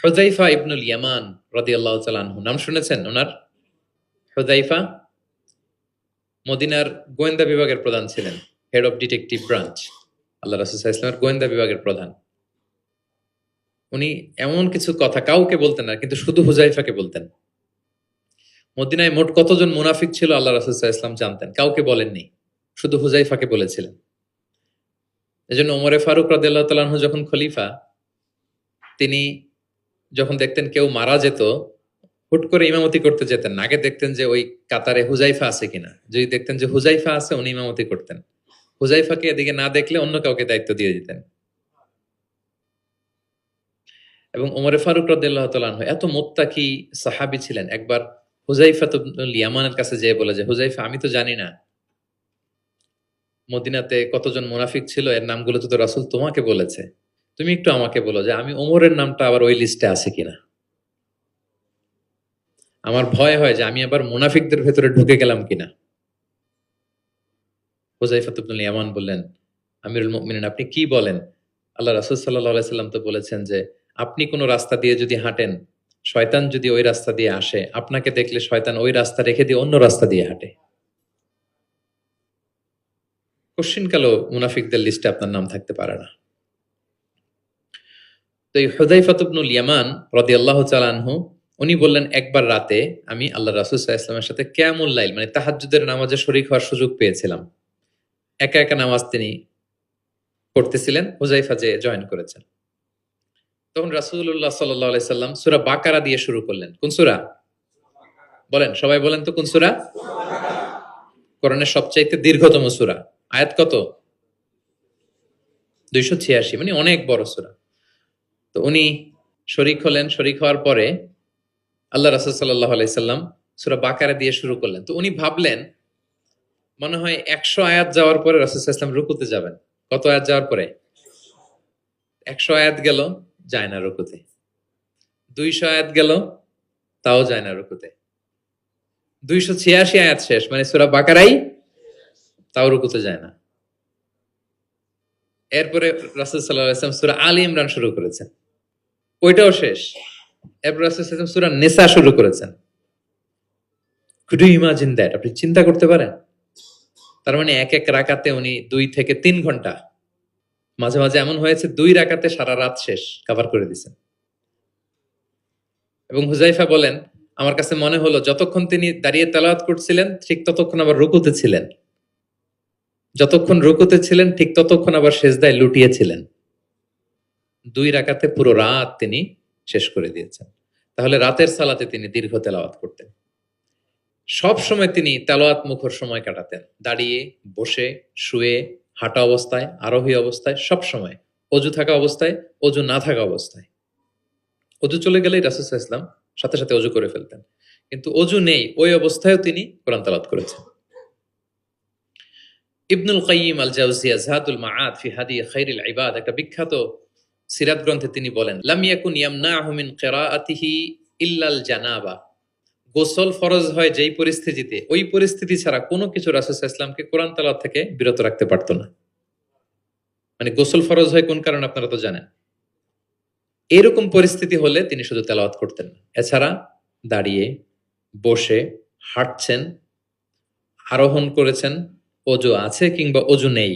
S1: হুযায়ফা ইবনুল ইয়ামান রাদিয়াল্লাহু তাআলা আনহু, নাম শুনেছেন ওনার? হুযায়ফা মদিনার গোয়েন্দা বিভাগের প্রধান ছিলেন, হেড অফ ডিটেকটিভ ব্রাঞ্চ, আল্লাহ রাসূল সাল্লাল্লাহু আলাইহি ওয়াসাল্লামের গোয়েন্দা বিভাগের প্রধান। উনি এমন কিছু কথা কাউকে বলতেন না, কিন্তু শুধু হুযায়ফাকে বলতেন। মদিনায় মোট কতজন মুনাফিক ছিল আল্লাহ রাসূল সাল্লাল্লাহু আলাইহি ওয়াসাল্লাম জানতেন, কাউকে বলেননি, শুধু হুযায়ফাকে বলেছিলেন। এজন্য ওমরে ফারুক রাদিয়াল্লাহু তাআলা আনহু যখন খলিফা, তিনি যখন দেখতেন কেউ মারা যেত, হুট করে ইমামতি করতে যেতেন না, আগে দেখতেন যে ওই কাতারে হুযায়ফা আছে কিনা। যদি দেখতেন যে হুযায়ফা আছে, উনি ইমামতি করতেন। হুযায়ফাকে এদিকে না দেখলে অন্য কাউকে দায়িত্ব দিয়ে দিতেন। এবং ওমরে ফারুক রাদিয়াল্লাহু তাআলা আনহু এত মুত্তাকি সাহাবী ছিলেন, একবার হুযায়ফা ইবনুল ইয়ামানের কাছে যেয়ে বলে যে, হুযায়ফা, আমি তো জানি না মদিনাতে কতজন মুনাফিক ছিল, এর নামগুলো তো রাসূল তোমাকে বলেছে, তুমি একটু আমাকে বলো যে আমি ওমরের নামটা আবার ওই লিস্টে আছে কিনা। আমার ভয় হয় যে আমি আবার মুনাফিকদের ভেতরে ঢুকে গেলাম কিনা। হুযায়ফা ইবনুল ইয়ামান বললেন, আমিরুল মুমিনিন, আপনি কি বলেন? আল্লাহ রাসূল সাল্লাল্লাহু আলাইহি সাল্লাম তো বলেছেন যে আপনি কোন রাস্তা দিয়ে যদি হাঁটেন, শয়তান যদি ওই রাস্তা দিয়ে আসে, আপনাকে দেখলে শয়তান ওই রাস্তা রেখে দিয়ে অন্য রাস্তা দিয়ে হাঁটে। কশ্চিনকালেও মুনাফিকদের লিস্টে আপনার নাম থাকতে পারে না। তো এই হুযায়ফা ইবনুল ইয়ামান রাদিয়াল্লাহু তাআলা আনহু, উনি বললেন, একবার রাতে আমি আল্লাহ রাসূল সাল্লাল্লাহু আলাইহি ওয়াসাল্লামের সাথে কিয়ামুল লাইল, মানে তাহাজ্জুদের নামাজে শরীক হওয়ার সুযোগ পেয়েছিলাম। একা একা নামাজ তিনি পড়তেছিলেন, হুযায়ফা যে জয়েন করেছেন। তখন রাসূলুল্লাহ সাল্লাল্লাহু আলাইহি সাল্লাম সূরা বাকারা দিয়ে শুরু করলেন। কোন সূরা? বলেন, সবাই বলেন তো কোন সূরা? কোরআনের সবচাইতে দীর্ঘতম সূরা। আয়াত কত? 286, মানে অনেক বড় সূরা। তো উনি শরীক হলেন, শরীক হওয়ার পরে আল্লাহ রাসূল সাল্লাল্লাহু আলাইহি সাল্লাম সূরা বাকারা দিয়ে শুরু করলেন। তো উনি ভাবলেন মনে হয় 100 আয়াত যাওয়ার পরে রাসূল সাল্লাল্লাহু আলাইহি সাল্লাম রুকুতে যাবেন। কত আয়াত যাওয়ার পরে? 100 আয়াত গেল, যায় না রুকুতে। 200 আয়াত গেল, তাও যায় না রুকুতে। 286 আয়াত শেষ, মানে সূরা বাকারাই, তাও রুকুতে যায় না। এরপরে রাসূল সাল্লাল্লাহু আলাইহি ওয়াসাল্লাম সূরা আলী ইমরান শুরু করেছেন, ওইটাও শেষ। এরপর রাসূল সাল্লাল্লাহু আলাইহি ওয়াসাল্লাম সূরা নিসা শুরু করেছেন। Could you imagine that? আপনি চিন্তা করতে পারেন? তার মানে এক এক রাকাতে উনি 2 থেকে 3 ঘন্টা, মাঝে মাঝে এমন হয়েছে 2 রাকাতে সারা রাত শেষ কভার করে দিয়েছেন। এবং হুযায়ফা বলেন, আমার কাছে মনে হলো যতক্ষণ তিনি দাঁড়িয়ে তেলাওয়াত করছিলেন ঠিক ততক্ষণ আবার রুকুতে ছিলেন, যতক্ষণ রুকুতে ছিলেন ঠিক ততক্ষণ আবার সেজদায় লুটিয়েছিলেন। 2 রাকাতে পুরো রাত তিনি শেষ করে দিয়েছেন। তাহলে রাতের সালাতে তিনি দীর্ঘ তেলাওয়াত করতেন। সব সময় তিনি তেলাওয়াত মুখর সময় কাটাতেন, দাঁড়িয়ে, বসে, শুয়ে, হাঁটা অবস্থায়, আরোহী অবস্থায়, সব সময়। অজু থাকা অবস্থায়, অজু না থাকা অবস্থায়। অজু চলে গেলেই রাসূল সাল্লাল্লাহু আলাইহি ওয়াসাল্লাম সাথে সাথে অজু করে ফেলতেন, কিন্তু অজু নেই ওই অবস্থায়ও তিনি কোরআন তেলাওয়াত করেছেন। ইবনুল কাইয়িম আল জাওজিয়া যাদুল মাআদ ফি হাদি খায়রিল ইবাদ, একটা বিখ্যাত সিরাত গ্রন্থে তিনি বলেন, লাম ইয়াকুন ইয়ামনাহু মিন কিরাআতিহি ইল্লাল জানাবা। গোসল ফরজ হয় যেই পরিস্থিতিতে, ওই পরিস্থিতি ছাড়া কোনো কিছু রাসূল সাল্লাল্লাহু আলাইহি ওয়াসাল্লামকে কোরআন তেলাওয়াত থেকে বিরত রাখতে পারতো না। মানে গোসল ফরজ হয় কোন কারণে আপনারা তো জানেন। এরকম পরিস্থিতি হলে তিনি শুধু তেলাওয়াত করতেন না। এছাড়া দাঁড়িয়ে, বসে, হাঁটছেন, আরোহণ করেছেন, অজু আছে কিংবা অজু নেই,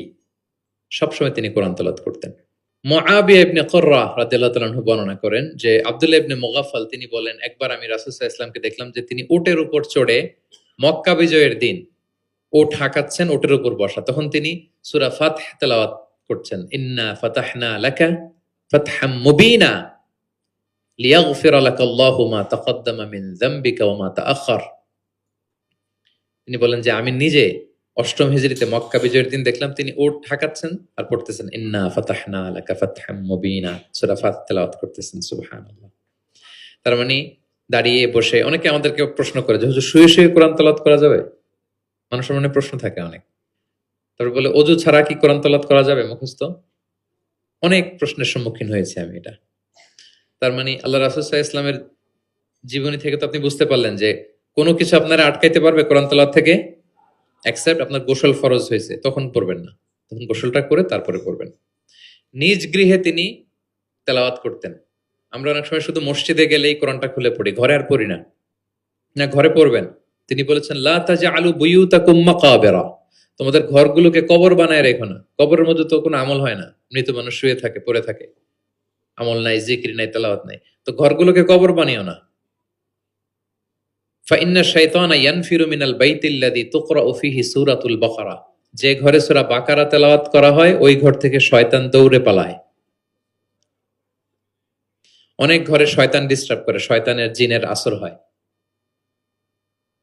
S1: সবসময় তিনি কোরআন তেলাওয়াত করতেন। মুআবিয়া ইবনে কুররা রাদিয়াল্লাহু তাআলা আনহু বর্ণনা করেন যে আব্দুল্লাহ ইবনে মুগাফফাল তিনি বলেন, একবার আমি রাসূল সাল্লাল্লাহু আলাইহি ওয়াসাল্লামকে দেখলাম যে তিনি উটের উপর চড়ে মক্কা বিজয়ের দিন উট হাঁকাচ্ছেন, উটের উপর বসা। তখন তিনি সূরা ফাতহ তেলাওয়াত করছেন, ইন্না ফাতাহনা লাকা ফাতহাম মুবিনা লিয়াগফিরা লাকাল্লাহু মা তাকদ্দামা মিন যামবিকা ওয়া মা তাআখার। তিনি বলেন যে আমি নিজে অষ্টম হিজরিতে মক্কা বিজয়ের দিন দেখলাম তিনি উট হাঁকাচ্ছেন আর পড়তেছেন ইন্না ফাতাহনা লাকা ফাতহাম মুবিনা, সূরা ফাতহ তেলাওয়াত করতেছেন। সুবহানাল্লাহ। তার মানে দাঁড়িয়ে, বসে। অনেকে আমাদেরকে প্রশ্ন করে যে হুজুর শুয়ে শুয়ে কোরআন তেলাওয়াত করা যাবে? মানুষের মনে প্রশ্ন থাকে অনেক। তারপর বলে অজু ছাড়া কি কোরআন তেলাওয়াত করা যাবে মুখস্থ? অনেক প্রশ্নের সম্মুখীন হয়েছে আমি এটা। তার মানে আল্লাহ রাসূল সাল্লাল্লাহু আলাইহি ওয়াসাল্লামের জীবনী থেকে তো আপনি বুঝতে পারলেন যে কোনো কিছু আপনারা আটকাইতে পারবে কোরআন তেলাওয়াত থেকে, এক্সেপ্ট আপনার গোসল ফরজ হয়েছে, তখন পড়বেন না, তখন গোসলটা করে তারপরে পড়বেন। নিজ গৃহে তিনি তেলাওয়াত করতেন। আমরা অনেক সময় শুধু মসজিদে গেলেই কোরআনটা খুলে পড়ি, ঘরে আর পড়ি না। না, ঘরে পড়বেন। তিনি বলেছেন লা তাজআলু বুয়ুতাকুম মাকাবিরা, তোমাদের ঘরগুলোকে কবর বানায় রেখো না। কবরের মধ্যে তো কোনো আমল হয় না, মৃত মানুষ শুয়ে থাকে, পড়ে থাকে, আমল নাই, জিকির নাই, তেলাওয়াত নাই। তো ঘরগুলোকে কবর বানিও না। ফাইন্না শাইতানা ইয়ানফিরু মিনাল বাইতিল্লাযী তুকরাউ ফীহি সূরাতুল বাকারা, যে ঘরে সূরা বাকারা তেলাওয়াত করা হয় ওই ঘর থেকে শয়তান দৌড়ে পালায়। অনেক ঘরে শয়তান ডিস্টার্ব করে, শয়তানের জিনের আসর হয়।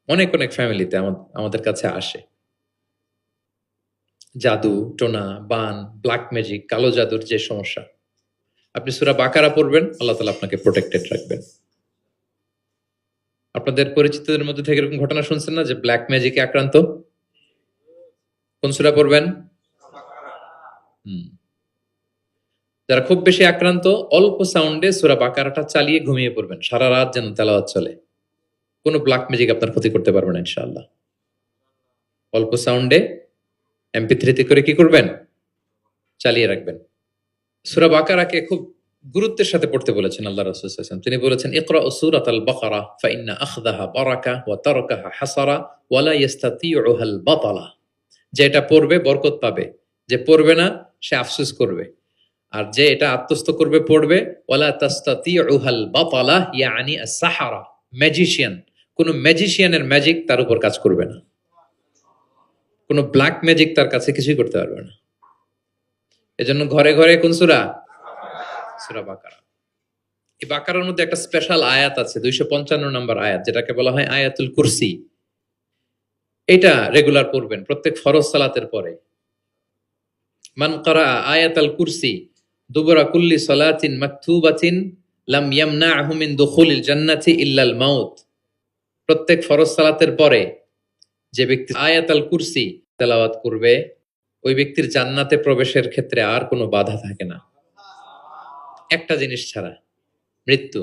S1: অনেক অনেক ফ্যামিলিতে আমাদের কাছে আসে জাদু টোনা, বান, ব্ল্যাক ম্যাজিক, কালো জাদুর যে সমস্যা। আপনি সূরা বাকারা পড়বেন, আল্লাহ তাআলা আপনাকে প্রোটেক্টেড রাখবেন। আপনাদের পরিচিতদের মধ্যে থেকে এরকম ঘটনা শুনছেন না যে ব্ল্যাক ম্যাজিকে আক্রান্ত? কোন সূরা পড়বেন? যারা খুব বেশি আক্রান্ত, অল্প সাউন্ডে সূরা বাকারাটা চালিয়ে ঘুমিয়ে পড়বেন, সারা রাত যেন তেলাওয়াত চলে। কোনো ব্ল্যাক ম্যাজিক আপনার ক্ষতি করতে পারবে না ইনশাআল্লাহ। অল্প সাউন্ডে MP3 তে করে কি করবেন? চালিয়ে রাখবেন। সূরা বাকারাকে খুব গুরুত্বের সাথে পড়তে বলেছেন আল্লাহ রাসূল সাল্লাল্লাহু আলাইহি ওয়াসাল্লাম। তিনি বলেছেন ইকরাউ সূরাতাল বাকারা ফাইন্না আখযাহা বারাকা ওয়া তারাকাহা হাসারা ওয়া লা ইস্তাতিউহাল বাতালা। যে এটা পড়বে বরকত পাবে, যে পড়বে না সে আফসোস করবে। আর যে এটা আত্মস্থ করবে, পড়বে, ওয়ালা তাস্তাতিউহাল বাতালা ইয়ানি আস-সাহারা, ম্যাজিশিয়ান। কোন ম্যাজিশিয়ানের ম্যাজিক তার উপর কাজ করবে না, কোন ব্ল্যাক ম্যাজিক তার কাছে কিছুই করতে পারবে না। এজন্য ঘরে ঘরে কোন সূরা? সূরা বাকারা। এই বাকারার মধ্যে একটা স্পেশাল আয়াত আছে, 255 নম্বর আয়াত, যেটাকে বলা হয় আয়াতুল কুরসি। এটা রেগুলার পড়বেন প্রত্যেক ফরজ সালাতের পরে। মান ক্বারা আয়াতাল কুরসি দুবরা কুল্লি সালাতিন মাকতুবাতিন লাম ইয়ামনাহু মিন দুখুলিল জান্নাতি ইল্লাল মাউত। প্রত্যেক ফরজ সালাতের পরে যে ব্যক্তি আয়াতুল কুরসি তেলাওয়াত করবে, ওই ব্যক্তির জান্নাতে প্রবেশের ক্ষেত্রে আর কোনো বাধা থাকে না। একটা জিনিস ছাড়া, মৃত্যু।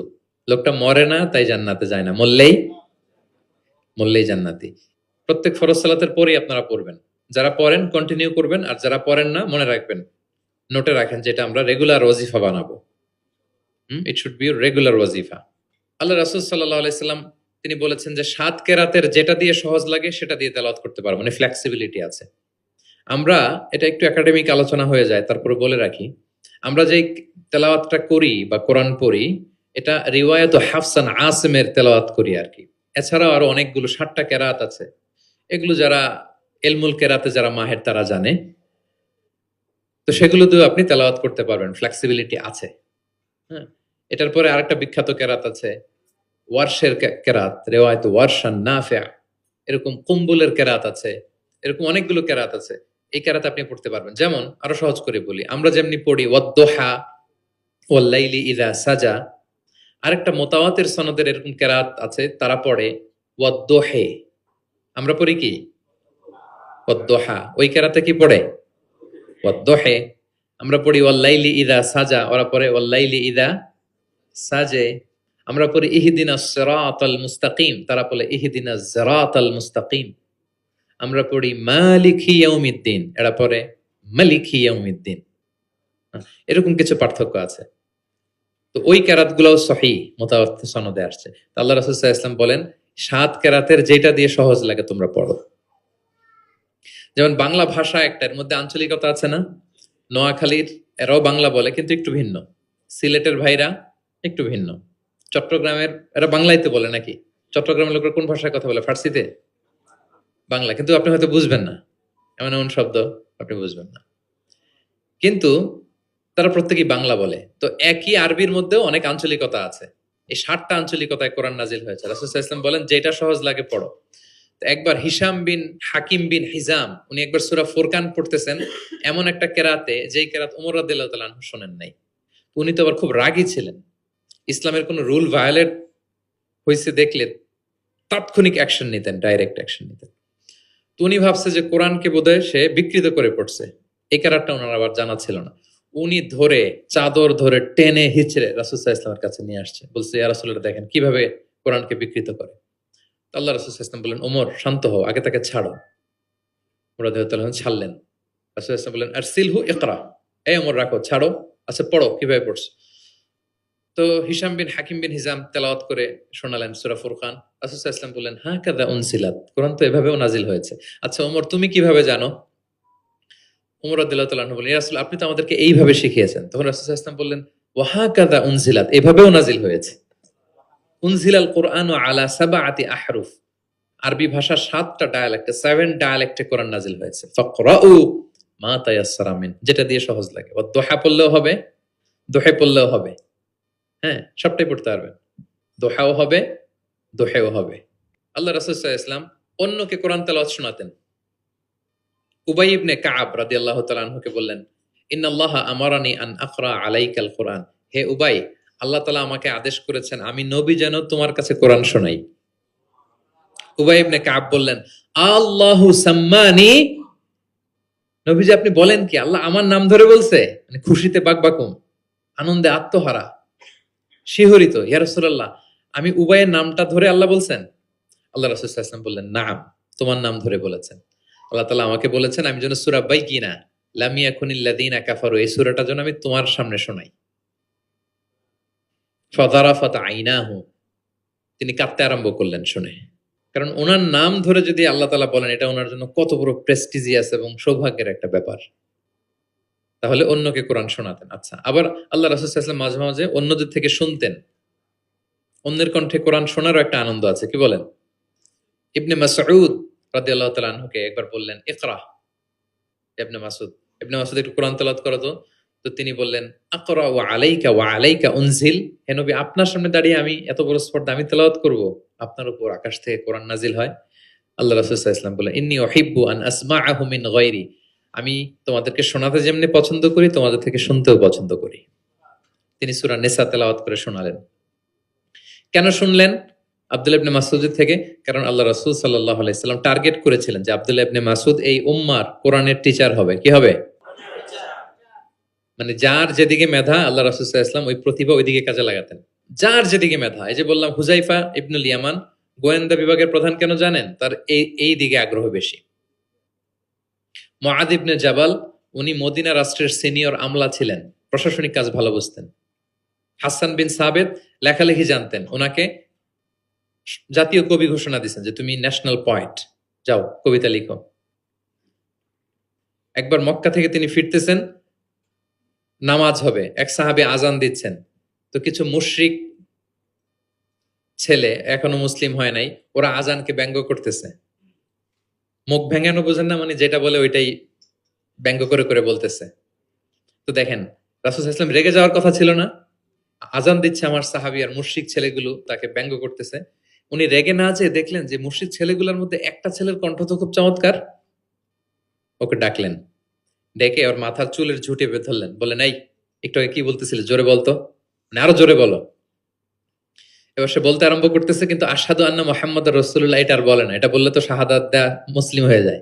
S1: লোকটা মরে না তাই জান্নাতে যায় না, মরলেই জান্নাতি। প্রত্যেক ফরজ সালাতের পরেই আপনারা পড়বেন, যারা পড়েন কন্টিনিউ করবেন, আর যারা পড়েন না মনে রাখবেন, নোটে রাখেন, যেটা আমরা রেগুলার ওয়াজিফা বানাবো। ইট শুড বি রেগুলার ওয়াজিফা। আল্লাহ রাসূল সাল্লাল্লাহু আলাইহি সাল্লাম তিনি বলেছেন যে 7 কেরাতের যেটা দিয়ে সহজ লাগে সেটা দিয়ে তেলাওয়াত করতে পারবো, মানে ফ্লেক্সিবিলিটি আছে। আমরা এটা একটু একাডেমিক আলোচনা হয়ে যায়, তারপরে বলে রাখি, আমরা যে তেলাওয়াতটা করি বা কোরআন পড়ি, এটা রিওয়ায়াত হাফসান আসিমের তেলাওয়াত করি আর কি। এছাড়াও আরো অনেকগুলো 7টা কেরাত আছে, এগুলো যারা এলমুল কেরাতে যারা মাহের তারা জানে, তো সেগুলো দিয়েও আপনি তেলাওয়াত করতে পারবেন, ফ্লেক্সিবিলিটি আছে। হ্যাঁ, এটার পরে আরেকটা বিখ্যাত কেরাত আছে, ওয়ার্শের কেরাত, রেওয়ায়ত ওয়ার্শান নাফিআ, এরকম কুম্বুলের কেরাত আছে, এরকম অনেকগুলো কেরাত আছে। এই কেরাত আপনি পড়তে পারবেন। যেমন আরো সহজ করে বলি, আমরা যেমনি পড়ি ওয়াদ-দুহা ওয়াল-লাইলি ইযা সাজা, আরেকটা মুতাওয়াতির সনদের এরকম কেরাত আছে, তারা পড়ে ওয়াদ-দুহে। আমরা পড়ি কি ওয়াদ-দুহা, ওই কেরাতে কি পড়ে ওয়াদ-দুহে। আমরা পড়ি ওয়াল-লাইলি ইযা সাজা, ওরা পড়ে ওয়াল-লাইলি ইযা সাজে। আমরা পড়ি ইহদিনাস সিরাতাল মুস্তাকিম, তারা বলে ইহদিনাজ সিরাতাল মুস্তাকিম। আমরা পড়ি মালিকি ইয়াউমিদ্দিন, এরা পড়ে মালিকি ইয়াউমিদ্দিন। এরকম কিছু পার্থক্য আছে। তো ওই কেরাতগুলোও সহিহ মুতাওয়াত্তির সনদে আসছে। তো আল্লাহ রাসূল সাল্লাল্লাহু আলাইহি ওয়াসাল্লাম বলেন 7 কেরাতের যেটা দিয়ে সহজ লাগে তোমরা পড়ো। যেমন বাংলা ভাষা একটা, এর মধ্যে আঞ্চলিকতা আছে না? নোয়াখালীর এরাও বাংলা বলে কিন্তু একটু ভিন্ন, সিলেটের ভাইরা একটু ভিন্ন, চট্টগ্রামের এরা বাংলাইতে বলে নাকি? চট্টগ্রামের লোকরা কোন ভাষায় কথা বলে? ফার্সিতে? বাংলা, কিন্তু আপনি হয়তো বুঝবেন না, এমন এমন শব্দ আপনি বুঝবেন না, কিন্তু তারা প্রত্যেকেই বাংলা বলে। তো একই আরবির মধ্যেও অনেক আঞ্চলিকতা আছে। এই 7টা আঞ্চলিকতায় কোরআন নাজিল হয়েছে। রাসূল সাল্লাল্লাহু আলাইহি ওয়াসাল্লাম বলেন যেটা সহজ লাগে পড়ো। তো একবার হিশাম বিন হাকিম বিন হিজাম, উনি একবার সূরা ফুরকান পড়তেছেন এমন একটা কেরাতে, যেই কেরাত ওমর রাদিয়াল্লাহু তাআলা আনহু শোনেন নাই। উনি তো আবার খুব রাগী ছিলেন, ইসলামের কোন রুল ভায়োলেট হয়েছে দেখলে তাৎক্ষণিক অ্যাকশন নিতেন, ডাইরেক্ট অ্যাকশন নিতেন। তো উনি ভাবছে যে কোরআনকে বোধহয় সে বিকৃত করে পড়ছে, এই কারারটা ওনার আবার জানা ছিল না। উনি ধরে চাদর ধরে টেনে হিচড়ে রাসূল সাল্লাল্লাহু আলাইহি ওয়াসাল্লামের কাছে নিয়ে আসছে, বলছে ইয়া রাসূলুল্লাহ দেখেন কিভাবে কোরআনকে বিকৃত করে। তো আল্লাহ রাসূল সাল্লাল্লাহু আলাইহি ওয়াসাল্লাম বললেন ওমর শান্ত হও, আগে তাকে ছাড়ো। ওমর রাদিয়াল্লাহু তাআলা ছাড়লেন। রাসূল সাল্লাল্লাহু আলাইহি ওয়াসাল্লাম বললেন আরসিলহু ইকরা, এই ওমর রাখো, ছাড়ো, আচ্ছা পড়ো কিভাবে পড়ছো। তো হিশাম বিন হাকিম বিন হিজাম তেলাওয়াত করে শোনালেন সূরা ফুরকান। রাসূল সাল্লাল্লাহু আলাইহি ওয়াসাল্লাম বললেন হাকাযা উনসিলাত, কোরআন তো এভাবেও নাজিল হয়েছে। আচ্ছা ওমর তুমি কিভাবে জানো? ওমর রাদিয়াল্লাহু তাআলা আনহু বললেন ইয়া রাসূল আপনি তো আমাদেরকে এইভাবে শিখিয়েছেন। তখন রাসূল সাল্লাল্লাহু আলাইহি ওয়াসাল্লাম বললেন ওয়া হাকাযা উনসিলাত, এভাবেও নাজিল হয়েছে। উনজিলাল কুরআনু আলা সাবআতি আহরুফ, আরবি ভাষা 7টা ডায়ালেক্টে, 7 ডায়ালেক্টে কোরআন নাজিল হয়েছে। ফাকরাউ মা তায়াসসারা মিন, যেটা দিয়ে সহজ লাগে। ওয়া দুহা পড়লেও হবে, দোহে পড়লেও হবে, হ্যাঁ সবটাই পড়তে পারবেন, দোহাও হবে দোহেও হবে। আল্লাহ রাসূল সাল্লাল্লাহু আলাইহি ওয়াসাল্লাম অন্যকে কোরআন তেলাওয়াত শোনাতেন। উবাই ইবনে কাব রাদিয়াল্লাহু তাআলা আনহুকে বললেন ইন্নাল্লাহা আমারানি আন আকরা আলাইকাল কুরআন, হে উবাই আল্লাহ তাআলা আমাকে আদেশ করেছেন আমি নবী যেন তোমার কাছে কোরআন শোনাই। উবাই ইবনে কাব বললেন আল্লাহু সাম্মানি, নবীজি আপনি বলেন কি আল্লাহ আমার নাম ধরে বলছে? মানে খুশিতে বাকবাকুম, আনন্দে আত্মহারা, শিহরিত, ইয়া রাসূলুল্লাহ আমি উবাইয়ের নামটা ধরে আল্লাহ বলছেন? আল্লাহ রাসূল সাল্লাল্লাহু আলাইহি ওয়াসাল্লাম বললেন নাম, তোমার নাম ধরে বলেছেন। আল্লাহ তাআলা আমাকে বলেছেন আমি যেন সূরা বাইকিনা লাম ইয়াকুনিল লাযিনা কাফারু, এই সূরাটা যেন আমি তোমার সামনে শোনাই। ফাযারাফাত আইনাহু, তিনি কাঁদতে আরম্ভ করলেন শুনে। কারণ ওনার নাম ধরে যদি আল্লাহ তাআলা বলেন, এটা ওনার জন্য কত বড় প্রেস্টিজিয়াস এবং সৌভাগ্যের একটা ব্যাপার। তাহলে অন্যকে কোরআন শোনাতেন। আচ্ছা, আবার আল্লাহ রাসূল সাল্লাল্লাহু আলাইহি ওয়াসাল্লাম মাঝে মাঝে অন্যদের থেকে শুনতেন, অন্যের কণ্ঠে কোরআন শোনারও একটা আনন্দ আছে, কি বলেন? ইবনে মাসউদ রাদিয়াল্লাহু তাআলা আনহুকে একবার বললেন ইকরা, ইবনে মাসউদ একটু কোরআন তেলাওয়াত করো তো। তো তিনি বললেন আকরা ওয়া আলাইকা উনজিল, হে নবী আপনার সামনে দাঁড়িয়ে আমি এত বড় স্পর্ধা আমি তেলাওয়াত করব, আপনার উপর আকাশ থেকে কোরআন নাজিল হয়। আল্লাহ রাসূল সাল্লাল্লাহু আলাইহি ওয়াসাল্লাম বলেন ইন্নী উহিব্বু আন আসমাআহু মিন গায়রি, আমি তোমাদেরকে শোনাতে যেমনি পছন্দ করি তোমাদের থেকে শুনতেও পছন্দ করি। তিনি সূরা নিসা তেলাওয়াত করে শোনালেন। কেন শুনলেন? আব্দুল্লাহ ইবনে মাসউদের থেকে। কারণ আল্লাহ রাসূল সাল্লাল্লাহু আলাইহি সাল্লাম টার্গেট করেছিলেন যে আব্দুল্লাহ ইবনে মাসউদ এই উম্মার কোরআনের টিচার হবে। কি হবে? মানে যার যেদিকে মেধা আল্লাহ রাসূল সাল্লাল্লাহু আলাইহি ওয়াসাল্লাম ওই প্রতিভা ওইদিকে কাজে লাগাতেন। যার যেদিকে মেধা, এই যে বললাম হুযাইফা ইবনুল ইয়ামান গোয়েন্দা বিভাগের প্রধান কেন জানেন? তার এই দিকে আগ্রহ বেশি। মুআদ ইবনে জাবাল উনি মদিনা রাষ্ট্রের সিনিয়র আমলা ছিলেন, প্রশাসনিক কাজ ভালো বুঝতেন। হাসান বিন সাবেত লেখালেখি জানতেন, ওনাকে জাতীয় কবি ঘোষণা দিয়েছেন যে তুমি ন্যাশনাল পয়েন্ট, যাও কবিতা লিখো। একবার মক্কা থেকে তিনি ফিরতেছেন, নামাজ হবে, এক সাহাবী আজান দিচ্ছেন, তো কিছু মুশরিক ছেলে এখনো মুসলিম হয় নাই, ওরা আজানকে ব্যঙ্গ করতেছে। মুখ ভেঙানো বোঝেন না, মানে যেটা বলে ওইটাই ব্যঙ্গ করে করে বলতেছে। তো দেখেন রাসূল সাল্লাল্লাহু আলাইহি ওয়াসাল্লাম রেগে যাওয়ার কথা ছিল না, আজান দিচ্ছে আমার সাহাবী আর মুশরিক ছেলেগুলো তাকে ব্যঙ্গ করতেছে। উনি রেগে না যেয়ে দেখলেন যে মুশরিক ছেলেগুলোর মধ্যে একটা ছেলের কণ্ঠ তো খুব চমৎকার, ওকে ডাকলেন, ডেকে ওর মাথার চুলের ঝুঁটি বেঁধে ধরলেন, বললেন এই একটু আগে কি বলতেছিলে জোরে বলতো, মানে আরো জোরে বলো। এবার সে বলতে আরম্ভ করতেছে, কিন্তু আশহাদু আন্না মুহাম্মাদুর রাসূলুল্লাহ এটা আর বলে না, এটা বললে তো শাহাদাত দেয়া মুসলিম হয়ে যায়।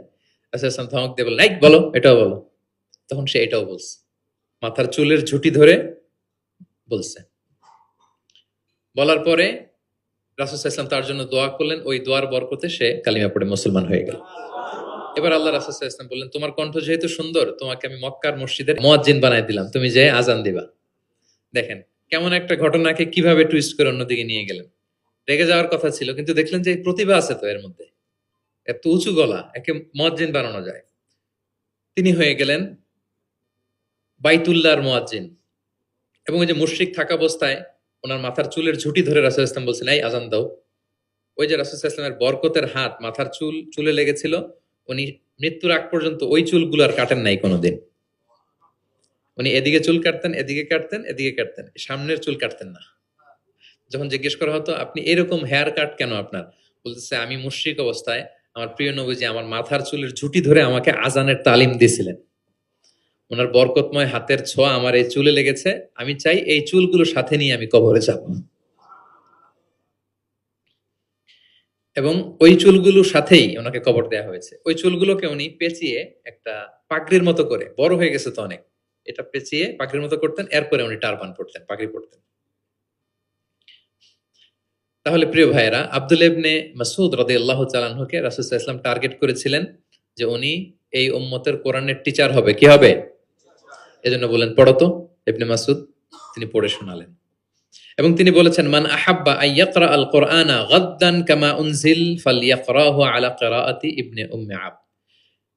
S1: রাসূল সাল্লাল্লাহু আলাইহি ওয়াসাল্লাম ধমক দিয়ে বললেন এই বলো, এটাও বলো। তখন সে এটাও বলছে, মাথার চুলের ঝুঁটি ধরে বলছে। বলার পরে রাসূল সাল্লাল্লাহু আলাইহি ওয়াসাল্লাম তার জন্য দোয়া করলেন, ওই দোয়ার বরকতে সে কালিমা পড়ে মুসলমান হয়ে গেল। এবার আল্লাহ রাসূল সাল্লাল্লাহু আলাইহি ওয়াসাল্লাম বললেন, তোমার কণ্ঠ যেহেতু সুন্দর, তোমাকে আমি মক্কার মসজিদের মুয়াজ্জিন বানায় দিলাম, তুমি যে আজান দিবা। দেখেন কেমন একটা ঘটনাকে কিভাবে টুইস্ট করে অন্যদিকে নিয়ে গেলেন। রেগে যাওয়ার কথা ছিল, কিন্তু দেখলেন যে প্রতিভা আছে তো এর মধ্যে, এত উঁচু গলা, একে মুয়াজ্জিন বানানো যায়। তিনি হয়ে গেলেন বাইতুল্লাহর মুয়াজ্জিন। এবং ওই যে মুশরিক থাকা অবস্থায় ওনার মাথার চুলের ঝুঁটি ধরে রাসূল সাল্লাল্লাহু আলাইহি ওয়াসাল্লাম বলছেন এই আজান দাও। ওই যে রাসূল সাল্লাল্লাহু আলাইহি ওয়াসাল্লামের বরকতের হাত মাথার চুলে লেগেছিল, উনি মৃত্যুর আগ পর্যন্ত ওই চুলগুলো আর কাটেন নাই কোনোদিন। উনি এদিকে চুল কাটতেন, এদিকে কাটতেন, এদিকে কাটতেন, সামনের চুল কাটতেন না। যখন জিজ্ঞেস করা হতো আপনি এরকম হেয়ার কাট কেন আপনার, বলতেছে আমি মুশরিক অবস্থায় আমার প্রিয় নবীজি আমার মাথার চুলের ঝুঁটি ধরে আমাকে আজানের তালিম দিয়েছিলেন, ওনার বরকতময় হাতের ছোঁয়া আমার এই চুলে লেগেছে, আমি চাই এই চুলগুলো সাথে নিয়ে আমি কবরে যাব। এবং ওই চুলগুলো সাথেই ওনাকে কবর দেয়া হয়েছে। ওই চুলগুলোকে উনি পেঁচিয়ে একটা পাগড়ির মতো করে, বড় হয়ে গেছে তো অনেক, এটা পেঁচিয়ে পাগড়ির মতো করতেন, এরপরে উনি টারবান পড়তেন, পাগড়ি পড়তেন। তাহলে প্রিয় ভাইয়েরা, আব্দুল্লাহ ইবনে মাসউদ রাদিয়াল্লাহু তাআলা আনহুকে রাসূল সাল্লাল্লাহু আলাইহি ওয়াসাল্লাম টার্গেট করেছিলেন যে উনি এই উম্মতের কোরআনের টিচার হবে। কি হবে? এজন্য বলেন পড়ো তো ইবনে মাসউদ, তিনি পড়ে শোনালেন। এবং তিনি বলেছেন মান আহাব্বা আইয়াকরা আল কোরআনা গাদ্দান কামা উনজিল ফালইয়াকরাহু আলা কিরাআতি ইবনে উম্মি আবদ।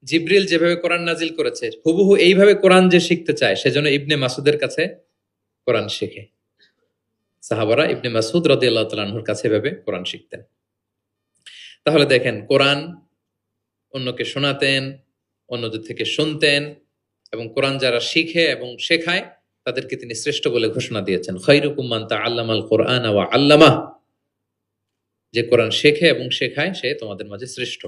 S1: জিবরিল যেভাবে কোরআন নাজিল করেছে হুবহু এইভাবে কোরআন যে শিখতে চায় সেজন্য ইবনে মাসউদের কাছে কোরআন শেখে। সাহাবারা ইবনে মাসউদ রাদিয়াল্লাহু তাআলা আনহুর কাছে এভাবে কোরআন শিখতেন। তাহলে দেখেন কোরআন অন্যকে শোনাতেন, অন্যদের থেকে শুনতেন, এবং কোরআন যারা শিখে এবং শেখায় তাদেরকে তিনি শ্রেষ্ঠ বলে ঘোষণা দিয়েছেন, খায়রুকুম মান তাআল্লামাল কুরআনা ওয়া আল্লামাহ। যে কোরআন শেখে এবং শেখায় সে তোমাদের মাঝে শ্রেষ্ঠ।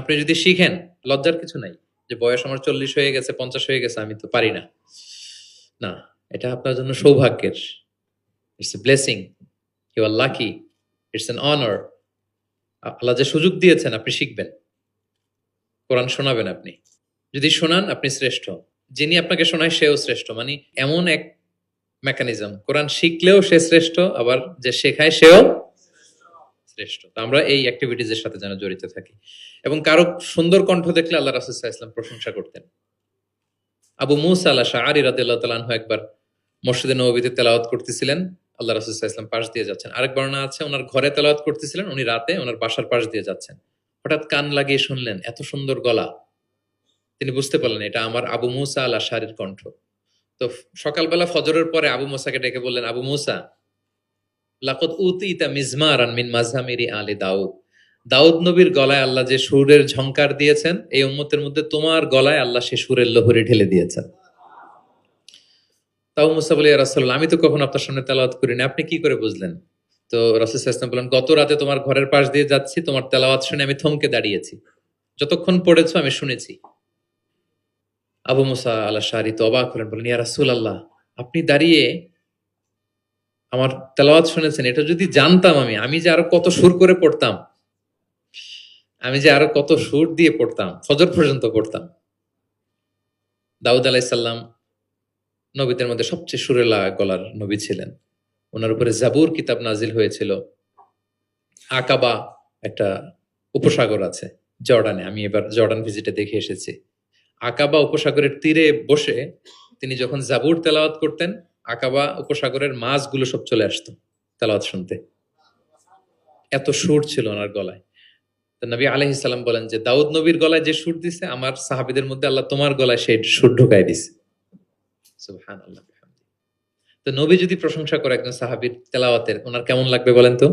S1: আপনি যদি শিখেন, লজ্জার কিছু নাই যে বয়স আমার 40 হয়ে গেছে, 50 হয়ে গেছে, আমি তো পারি না। না, এটা আপনার জন্য সৌভাগ্যের, it's a blessing, you are lucky, it's an honour. আল্লাহ যে সুযোগ দিয়েছেন আপনি শিখবেন, কোরআন শোনাবেন। আপনি যদি শোনান আপনি শ্রেষ্ঠ, যিনি আপনাকে শোনায় সেও শ্রেষ্ঠ। মানে এমন এক মেকানিজম, কোরআন শিখলেও সে শ্রেষ্ঠ, আবার যে শেখায় সেও শ্রেষ্ঠ। তো আমরা এই অ্যাক্টিভিটিজের সাথে যেন জড়িত থাকি। এবং কারো সুন্দর কণ্ঠ দেখলে আল্লাহ রাসূল সাল্লাল্লাহু আলাইহি ওয়াসাল্লাম প্রশংসা করতেন। আবু মুসা আল আশআরী রাদিয়াল্লাহু তাআলা আনহু একবার মসজিদে নববীতে তেলাওয়াত করতেছিলেন, আল্লাহ রাসূল সাল্লাল্লাহু আলাইহি ওয়াসাল্লাম পাশ দিয়ে যাচ্ছেন। আরেক বর্ণনা আছে ওনার ঘরে তেলাওয়াত করতেছিলেন, উনি রাতে ওনার বাসার পাশ দিয়ে যাচ্ছেন, হঠাৎ কান লাগিয়ে শুনলেন এত সুন্দর গলা, তিনি বুঝতে পারলেন এটা আমার আবু মুসা আল আশআরীর কণ্ঠ। তো সকালবেলা ফজরের পরে আবু মুসাকে ডেকে বললেন, আবু মুসা লাকাদ উতিতা মিজমারান মিন মাযহামিরি আলি দাউদ। দাউদ নবীর গলায় আল্লাহ যে সুরের ঝংকার দিয়েছেন, এই উম্মতের মধ্যে তোমার গলায় আল্লাহ সে সুরের লহরী ঢেলে দিয়েছেন। তাও মুসা বলে, ইয়া রাসূলুল্লাহ আমি তো কখনো আপনার সামনে তেলাওয়াত করিনি, আপনি কি করে বুঝলেন? তো রাসূল সাল্লাল্লাহু আলাইহি ওয়াসাল্লাম বলেন, গত রাতে তোমার ঘরের পাশ দিয়ে যাচ্ছি, তোমার তেলাওয়াত শুনে আমি থমকে দাঁড়িয়েছি, যতক্ষণ পড়েছো আমি শুনেছি। আবু মুসা আল আশআরী তো অবাক হলেন, বলেন, ইয়া রাসূলুল্লাহ আপনি দাঁড়িয়ে আমার তেলাওয়াত শুনেছেন, এটা যদি জানতাম আমি যে আরো কত সুর করে পড়তাম, আমি যে আরো কত সুর দিয়ে পড়তাম, ফজর পর্যন্ত পড়তাম। দাউদ আলাইহিস সালাম নবীদের মধ্যে সবচেয়ে সুরেলা গলার নবী ছিলেন। ওনার উপরে জাবুর কিতাব নাজিল হয়েছিল। আকাবা একটা উপসাগর আছে জর্ডানে, আমি এবার জর্ডান ভিজিটে দেখে এসেছি। আকাবা উপসাগরের তীরে বসে তিনি যখন জাবুর তেলাওয়াত করতেন, আকাবা উপসাগরের মাছগুলো সব চলে আসতো তেলাওয়াত শুনতে। এত সুর ছিল ওনার গলায়। তো নবী আলাইহিস সালাম বলেন যে দাউদ নবীর গলায় যে সুর দিছে, আমার সাহাবীদের মধ্যে আল্লাহ তোমার গলায় সেই সুর ঢুকাই দিছে। সুবহানাল্লাহ। তো নবী যদি প্রশংসা করে একজন সাহাবীর তেলাওয়াতের, ওনার কেমন লাগবে বলেন তো?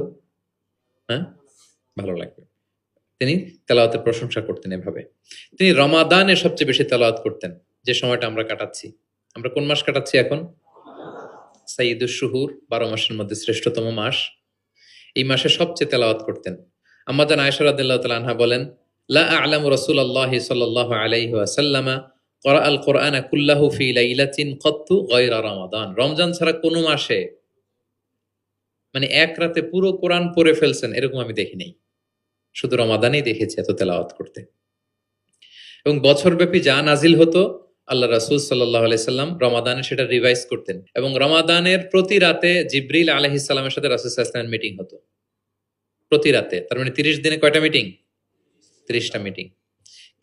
S1: হ্যাঁ, ভালো লাগবে। তিনি তেলাওয়াতের প্রশংসা করতেন এভাবে। তিনি রমাদানে সবচেয়ে বেশি তেলাওয়াত করতেন, যে সময়টা আমরা কাটাচ্ছি। আমরা কোন মাস কাটাচ্ছি এখন? সাইয়্যিদুশ শুহুর, 12 মাসের মধ্যে শ্রেষ্ঠতম মাস। এই মাসে সবচেয়ে তেলাওয়াত করতেন। আম্মা জান আয়েশা রাদিয়াল্লাহু তাআলা আনহা বলেন, লা আ'লামু রাসূলুল্লাহি সাল্লাল্লাহু আলাইহি ওয়াসাল্লামা ক্বরাআল কুরআনা কুল্লাহু ফি লাইলাতিন ক্বাত্তু গায়রা রমাদান। রমজান ছাড়া কোন মাসে মানে এক রাতে পুরো কোরআন পড়ে ফেলছেন এরকম আমি দেখি নাই। শুধু রমাদানেই দেখেছি এত তেলাওয়াত করতে। এবং বছরব্যাপী যা নাজিল হতো, আল্লাহ রাসূল সাল্লাল্লাহু আলাইহি সাল্লাম রমাদানে সেটা রিভাইজ করতেন। এবং রমাদানের প্রতি রাতে জিবরিল আলাইহিস সালামের সাথে রাসূল সাল্লাল্লাহু আলাইহি ওয়াসাল্লামের মিটিং হতো। প্রতি রাতে, তার মানে 30 দিনে কয়টা মিটিং? 30টা মিটিং।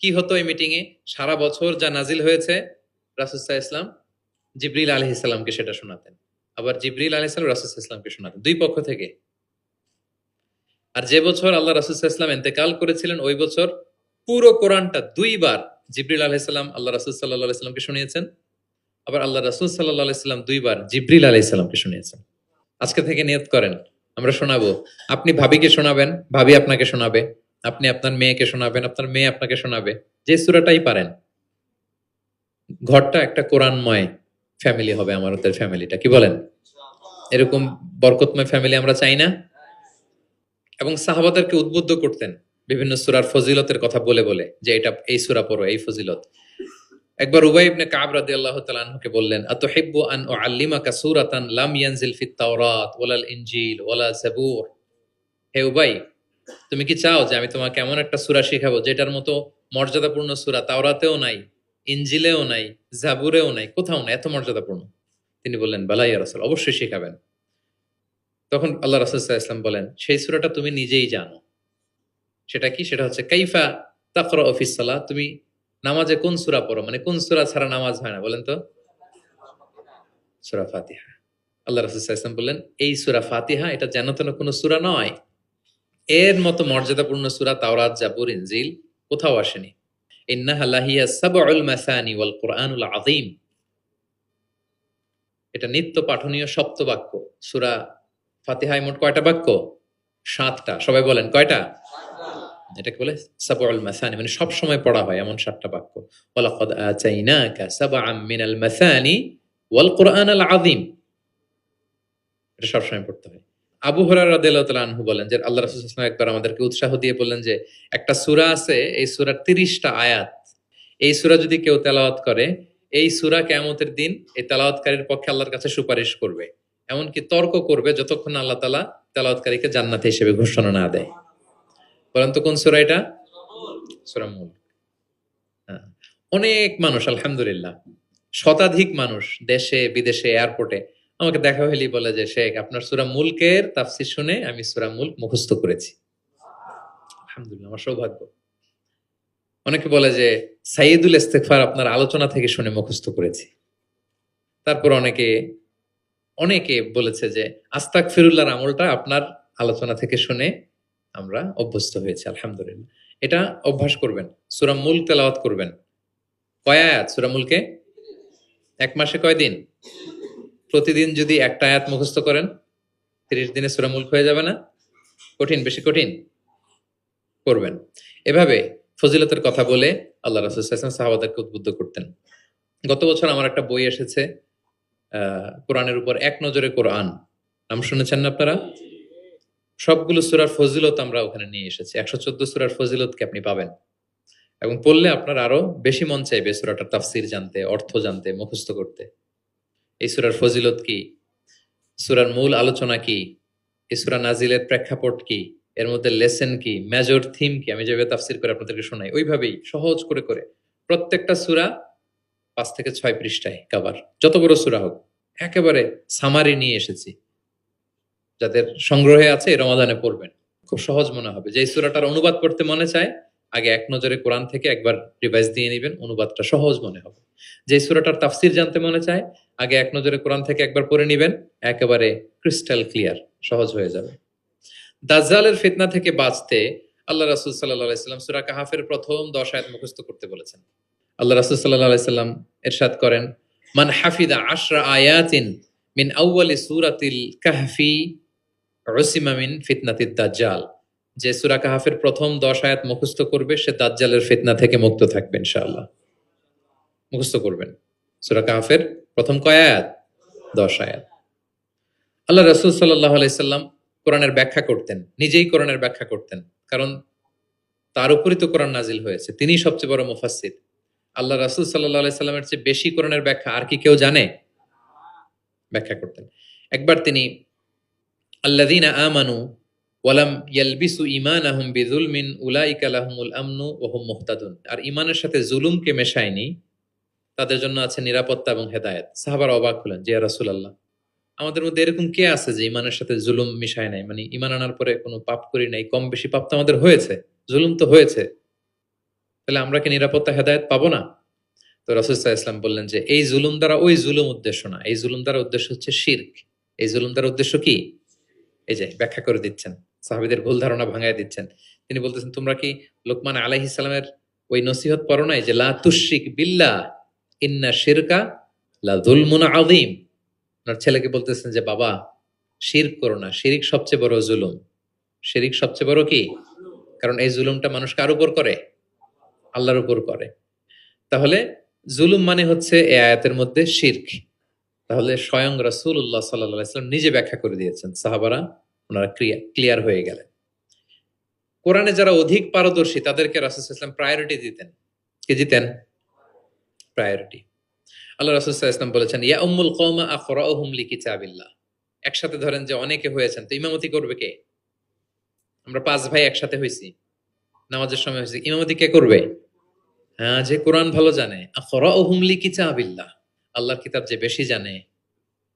S1: কি হতো এই মিটিং এ? সারা বছর যা নাজিল হয়েছে রাসূল সাল্লাল্লাহু আলাইহি ওয়াসাল্লাম জিবরিল আলাইহিস সালামকে সেটা শোনাতেন। আবার জিবরিল আলাইহিস সালাম রাসূল সাল্লাল্লাহু আলাইহি ওয়াসাল্লামকে শোনাতেন, দুই পক্ষ থেকে। আর যে বছর আল্লাহ রাসূল সাল্লাল্লাহু আলাইহি ওয়াসাল্লাম ইন্তেকাল করেছিলেন, ওই বছর পুরো কোরআনটা দুইবার জিবরিল আলাইহিস সালাম আল্লাহ রাসূল সাল্লাল্লাহু আলাইহি ওয়াসাল্লামকে শুনিয়েছেন। আবার আল্লাহ রাসূল সাল্লাল্লাহু আলাইহি ওয়াসাল্লাম দুইবার জিবরিল আলাইহিস সালামকে শুনিয়েছেন। আজকে থেকে নিয়ত করেন, আমরা শোনাবো। আপনি ভাবিকে শোনাবেন, ভাবি আপনাকে শোনাবে, আপনি আপনার মেয়েকে শোনাবেন, আপনার মেয়ে আপনাকে শোনাবে, যে সূরাটাই পারেন। ঘরটা একটা কোরআনময় ফ্যামিলি হবে আমাদের ফ্যামিলিটা, কি বলেন? এরকম বরকতময় ফ্যামিলি আমরা চাই না? এবং সাহাবাদেরকে উদ্বুদ্ধ করতেন বিভিন্ন সূরার ফজিলতের কথা বলে বলে, যে এটা এই সূরা পড়ো, এই ফজিলত। একবার উবাই ইবনে কাব রাদিয়াল্লাহু তাআলা আনহুকে বললেন, আতুহিব্বু আন উআল্লিমাকা সূরাতান লাম ইয়ানজিল ফিত তাওরাত ওয়ালাল ইনজিল ওয়ালা জাবুর। হে উবাই, তুমি কি চাও যে আমি তোমাকে এমন একটা সূরা শিখাবো যেটার মতো মর্যাদাপূর্ণ সূরা তাওরাতেও নাই, ইনজিলেও নাই, জাবুরেও নাই, কোথাও নাই, এত মর্যাদাপূর্ণ? তিনি বললেন, বালা ইয়া রাসূল, অবশ্যই শিখাবেন। তখন আল্লাহ রাসূল সাল্লাল্লাহু আলাইহি ওয়াসাল্লাম বলেন, সেই সূরাটা তুমি নিজেই জানো। সেটা কি? সেটা হচ্ছে কাইফা তাকরাউ ফিস সালাত। তুমি নামাজে কোন সূরা পড়ো, মানে কোন সূরা ছাড়া নামাজ হয় না, বলেন তো? সূরা ফাতিহা। আল্লাহ রাসূল সাল্লাল্লাহু আলাইহি ওয়াসাল্লাম বললেন, এই সূরা ফাতিহা এটা যেন তেন কোনো সূরা নয়, এর মতো মর্যাদাপূর্ণ সূরা তাওরাত, জাবুর, ইনজিল কোথাও আসেনি। ইন্নাহা লাহিয়া সাবউল মাসানি ওয়াল কুরআনুল আযীম। এটা নিত্য পাঠনীয় সপ্তবাক্য। সূরা ফাতিহায় মোট কয়টা বাক্য? 7টা। সবাই বলেন কয়টা? এটাকে বলে সাবউল মাসানি, মানে সব সময় পড়া হয় এমন 7টা বাক্য। ওয়ালাকাদ আতাইনাকা সাবআম মিনাল মাসানি ওয়াল কুরআনুল আযীম। এটা সবসময় পড়তে হয়। আবু হুরায়রা রাদিয়াল্লাহু তাআলা আনহু বলেন যে আল্লাহ রাসূল সাল্লাল্লাহু আলাইহি ওয়াসাল্লাম একবার আমাদেরকে উৎসাহ দিয়ে বললেন যে একটা সূরা আছে, এই সূরার 30টা আয়াত। এই সূরা যদি কেউ তেলাওয়াত করে, এই সূরা কিয়ামতের দিন এই তেলাওয়াতকারীর পক্ষে আল্লাহর কাছে সুপারিশ করবে, এমনকি তর্ক করবে যতক্ষণ না আল্লাহ তাআলা তেলাওয়াতকারীকে জান্নাতি হিসেবে ঘোষণা না দেয়। বলেন তো কোন সূরা এটা? সূরা মুলক। হ্যাঁ। অনেক মানুষ, আলহামদুলিল্লাহ শতাধিক মানুষ দেশে বিদেশে এয়ারপোর্টে আমাকে দেখা হইলেই বলে যে শেখ, আপনার সূরা মুলকের তাফসীর শুনে আমি সূরা মুলক মুখস্থ করেছি। আলহামদুলিল্লাহ, আমার সৌভাগ্য। অনেকে বলে যে সাইয়্যিদুল ইস্তিগফার আপনার আলোচনা থেকে শুনে মুখস্থ করেছি। তারপর অনেকে অনেকে বলেছে যে আস্তাগফিরুল্লাহর আমলটা আপনার আলোচনা থেকে শুনে আমরা অভ্যস্ত হয়েছি। আলহামদুলিল্লাহ, এটা অভ্যাস করবেন। সূরা মুলক তেলাওয়াত করবেন। কয় আয়াত সূরা মুলকে? এক মাসে কয় দিন? প্রতিদিন যদি একটা আয়াত মুখস্থ করেন, 30 দিনে সূরা মুলক হয়ে যাবে না? কঠিন? বেশি কঠিন? করবেন। এভাবে ফজিলতের কথা বলে আল্লাহ রাসূল সাল্লাল্লাহু আলাইহি ওয়াসাল্লাম সাহাবাদেরকে উদ্বুদ্ধ করতেন। গত বছর আমার একটা বই এসেছে, কোরআনের উপর এক নজরে কোরআন। নাম শুনেছেন না আপনারা? সবগুলো সূরার ফজিলত আমরা ওখানে নিয়ে এসেছি। 114 সূরার ফজিলতকে আপনি পাবেন। এবং পড়লে আপনার আরো বেশি মন চাইবে সূরাটার তাফসীর জানতে, অর্থ জানতে, মুখস্থ করতে। এই সূরার ফজিলত কি? সূরার মূল আলোচনা কি? এই সূরা নাজিলের প্রেক্ষাপট কি? এর মধ্যে লেসন কি? মেজর থিম কি? আমি যেভাবে তাফসীর করে আপনাদেরকে শোনাই, ওইভাবেই সহজ করে করে প্রত্যেকটা সূরা 5 থেকে 6 পৃষ্ঠায় কভার, যত বড় সূরা হোক, একেবারে সামারি নিয়ে এসেছি। যাদের সংগ্রহে আছে এই রমাদানে পড়বেন, খুব সহজ মনে হবে। যে সূরাটার অনুবাদ পড়তে মনে চায়, আগে এক নজরে কোরআন থেকে একবার রিভাইজ দিয়ে নেবেন, অনুবাদটা সহজ মনে হবে। যে সূরাটার তাফসীর জানতে মনে চায়, আগে এক নজরে কোরআন থেকে একবার পড়ে নেবেন, একেবারে ক্রিস্টাল ক্লিয়ার, সহজ হয়ে যাবে। দাজ্জালের ফিতনা থেকে বাঁচতে আল্লাহ রাসূল সাল্লাল্লাহু আলাইহি সাল্লাম সূরা কাহাফের প্রথম 10 আয়াত মুখস্থ করতে বলেছেন। আল্লাহ রাসূল সাল্লাল্লাহু আলাইহি সাল্লাম ইরশাদ করেন, মান হাফিদা 10 আয়াতিন মিন আউয়ালি সূরাতিল কাহফি উসিমা মিন ফিতনাতিদ দাজ্জাল। যে সূরা কাহাফের প্রথম 10 আয়াত মুখস্থ করবে সে দাজ্জালের ফিতনা থেকে মুক্ত থাকবে ইনশাআল্লাহ। মুখস্থ করবেন সূরা কাহাফের প্রথম কয় আয়াত? 10 আয়াত। আল্লাহ রাসূল সাল্লাল্লাহু আলাইহি সাল্লাম কোরআনের ব্যাখ্যা করতেন, নিজেই কোরআনের ব্যাখ্যা করতেন, কারণ তার উপরই তো কোরআন নাজিল হয়েছে, তিনিই সবচেয়ে বড় মুফাসসির। আল্লাহ রাসূল সাল্লাল্লাহু আলাইহি সাল্লামের চেয়ে বেশি কোরআনের ব্যাখ্যা আর কি কেউ জানে? ব্যাখ্যা করতেন। একবার তিনি আল্লাযীনা আমানু ওয়া লাম ইয়ালবিসু ঈমানাহুম বিযুলমিন উলাইকা লাহুমুল আমনু ওয়া হুম মুহতাদুন। আর ঈমানের সাথে জুলুমকে মেশায়নি, তাদের জন্য আছে নিরাপত্তা এবং হেদায়েত। সাহাবারা অবাক হলেন, যে ইয়া রাসূলুল্লাহ, আমাদের মধ্যে এরকম কে আছে যে ঈমানের সাথে জুলুম মিশায় নাই? মানে ঈমান আনার পরে কোনো পাপ করি নাই, কম বেশি পাপ তো আমাদের হয়েছে, জুলুম তো হয়েছে, তাহলে আমরা কি নিরাপত্তা হেদায়েত পাবো না? তো রাসূল সাল্লাল্লাহু আলাইহি ওয়াসাল্লাম বললেন যে এই জুলুম দ্বারা ওই জুলুম উদ্দেশ্য না, এই জুলুম দ্বারা উদ্দেশ্য হচ্ছে শিরক। এই জুলুম দ্বারা উদ্দেশ্য কি? এই যে ব্যাখ্যা করে দিচ্ছেন, সাহাবীদের ভুল ধারণা ভাঙায় দিচ্ছেন। তিনি বলতেছেন, তোমরা কি লোকমান আলাইহিস সালামের ওই নসিহত পড়ো নাই যে লা তুশরিক বিল্লাহ ইন্না শিরকা লা যুলমুন আযীম? ওনার ছেলেকে বলতেছেন যে বাবা, শিরক করো না, শিরিক সবচেয়ে বড় জুলুম। শিরিক সবচেয়ে বড় কি? কারণ এই জুলুমটা মানুষ কার উপর করে? আল্লাহর উপর করে। তাহলে জুলুম মানে হচ্ছে এই আয়াতের মধ্যে শিরক। তাহলে স্বয়ং রাসূলুল্লাহ সাল্লাল্লাহু আলাইহি ওয়াসাল্লাম নিজে ব্যাখ্যা করে দিয়েছেন, সাহাবারা ওনারা ক্লিয়ার হয়ে গেলেন। কোরআনে যারা অধিক পারদর্শী তাদেরকে রাসূল সাল্লাল্লাহু আলাইহি ওয়াসাল্লাম প্রায়োরিটি দিতেন। কে দিতেন? প্রায়োরিটি। আল্লাহ রাসূল সাল্লাল্লাহু আলাইহি ওয়াসাল্লাম বলেছেন, ইয়া উম্মুল কওমা আকরাউহুম লিকিতাবিল্লাহ। একসাথে ধরেন যে অনেকে হয়েছেন, তো ইমামতি করবে কে? আমরা 5 ভাই একসাথে হইছি, নামাজের সময় হইছি, ইমামতি কে করবে? হ্যাঁ, যে কোরআন ভালো জানে। আকরাউহুম লিকিতাবিল্লাহ, আল্লাহর কিতাব যে বেশি জানে,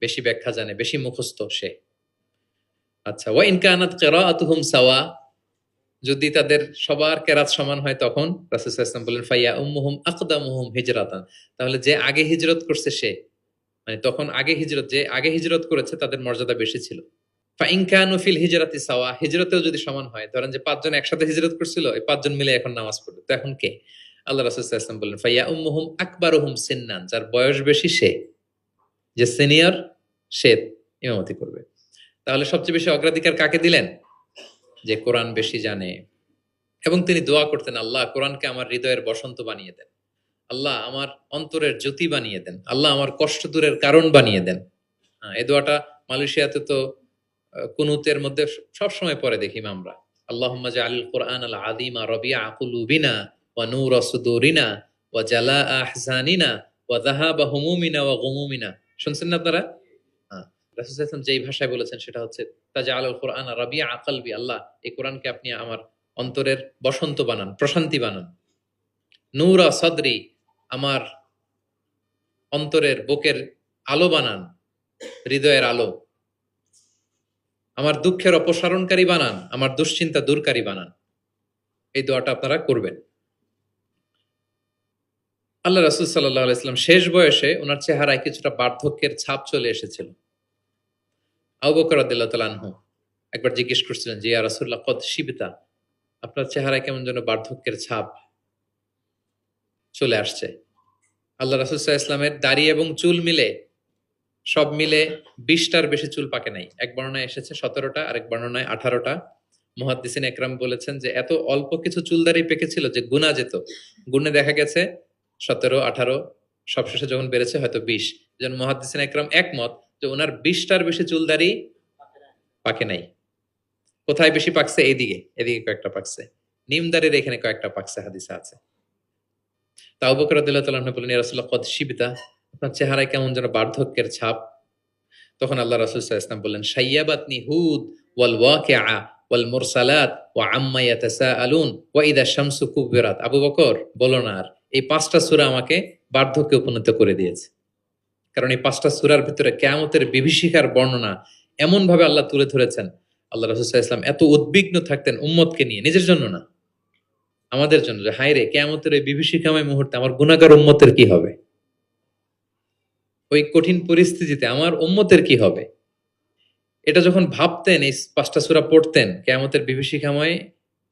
S1: বেশি ব্যাখ্যা জানে, বেশি মুখস্থ সে। আচ্ছা, ওয়া ইন কানাত কিরাআতুহুম সাওয়া, যদি তাদের সবার কেরাত সমান হয় তখন রাসূল সাল্লাল্লাহু আলাইহি ওয়াসাল্লাম বলেন ফাইয়া উম্মুহুম আকদামুহুম হিজরাতান, তাহলে যে আগে হিজরত করছে সে, মানে তখন আগে হিজরত, যে আগে হিজরত করেছে তাদের মর্যাদা বেশি ছিল। ফা ইন কানু ফিল হিজরাতি সাওয়া, হিজরতেও যদি সমান হয়, ধরেন যে 5 জন একসাথে হিজরত করছিল, এই 5 জন মিলে এখন নামাজ পড়বে, তো এখন কে? আল্লাহ রাসূল সাল্লাল্লাহু আলাইহি ওয়াসাল্লাম বললেন ফাইয়া উম্মুহুম আকবারুহুম সিন্নান, যার বয়স বেশি সে, যে সিনিয়র সে ইমামতি করবে। তাহলে সবচেয়ে বেশি অগ্রাধিকার কাকে দিলেন? যে কোরআন বেশি জানে। এবং তিনি দোয়া করতেন, আল্লাহ কোরআনকে আমার হৃদয়ের বসন্ত বানিয়ে দেন, আল্লাহ আমার অন্তরের জ্যোতি বানিয়ে দেন, আল্লাহ আমার কষ্ট দূরের কারণ বানিয়ে দেন। এই দোয়াটা মালয়েশিয়াতে তো কুনুতের মধ্যে সব সময় পড়ে দেখি আমরা, আল্লাহুম্মা জাআলিল কুরআন আল আযীমা রাবিআ কুলুবিনা ওয়া নূরা সুদুরিনা ওয়া জালাআ আহজানিনা ওয়া যাহাবা হুমুমিনা ওয়া গুমুমিনা। শুনছেন না আপনারা? রাসূল সাল্লাল্লাহু আলাইহি ওয়াসাল্লাম যেই ভাষায় বলেছেন সেটা হচ্ছে তাজআলুল কুরআন রাবিআ কলবি, আল্লাহ এই কোরআনকে আপনি আমার অন্তরের বসন্ত বানান, প্রশান্তি বানান। নূরা সাদরি, আমার অন্তরের বুকের আলো বানান, হৃদয়ের আলো। আমার দুঃখের অপসারণকারী বানান, আমার দুশ্চিন্তা দূরকারী বানান। এই দোয়াটা আপনারা করবেন। আল্লাহ রাসূল সাল্লাল্লাহু আলাইহি ওয়াসাল্লাম শেষ বয়সে ওনার চেহারায় কিছুটা বার্ধক্যের ছাপ চলে এসেছিল। আবু বকর রাদিয়াল্লাহু তাআলা আনহু একবার জিজ্ঞেস করছিলেন যে ইয়া রাসূলুল্লাহ কদ শিবতা, আপনার চেহারায় কেমন যেন বার্ধক্যের ছাপ চলে আসছে। আল্লাহ রাসূল সাল্লাল্লাহু আলাইহি ওয়াসাল্লামের দাড়ি এবং চুল মিলে, সব মিলে 20টার বেশি চুল পাকে নাই। এক বর্ণনায় এসেছে 17টা, আরেক বর্ণনায় 18টা। মুহাদ্দিসিন একরাম বলেছেন যে এত অল্প কিছু চুল দাড়ি পেকেছিল যে গুনা যেত, গুণে দেখা গেছে 17, 18, সবশেষে যখন বেড়েছে হয়তো 20। যেন মুহাদ্দিসিন একরাম একমত যে ওনার 20টার বেশি চুল দাড়ি পাকে নাই। কোথায় বেশি পাকছে? এদিকে কয়েকটা পাকছে, নিম দাড়ির এখানে কয়েকটা পাকছে, হাদিসে আছে। তা আবু বকর রাদিয়াল্লাহু তাআলা আনহু বললেন, ইয়া রাসূলুল্লাহ কদ শিবতা, আপনার চেহারায় কেমন যেন বার্ধক্যের ছাপ। তখন আল্লাহ রাসূল সাল্লাল্লাহু আলাইহি ওয়াসাল্লাম বললেন, শাইয়াবাতনি হুদ ওয়াল ওয়াকিআ ওয়াল মুরসালাত ওয়া আম্মা ইয়াতাসাআলুন ওয়া ইযা শামসু কুবিরাত। আবু বকর বলো না আর, এই 5টা সূরা আমাকে বার্ধক্যে উপনীত করে দিয়েছে। কারণ এই 5টা সূরার ভিতরে কিয়ামতের বিভীষিকার বর্ণনা এমন ভাবে আল্লাহ তুলে ধরেছেন, আল্লাহ রাসূল সাল্লাল্লাহু আলাইহি ওয়াসাল্লাম এত উদ্বিগ্ন থাকতেন উম্মতকে নিয়ে, নিজের জন্য না, আমাদের জন্য, যে হায় রে কিয়ামতের এই বিভীষিকাময় মুহূর্তে আমার গুনাহগার উম্মতের কি হবে, ওই কঠিন পরিস্থিতিতে আমার উম্মতের কি হবে। এটা যখন ভাবতেন, এই 5টা সূরা পড়তেন, কিয়ামতের বিভীষিকাময়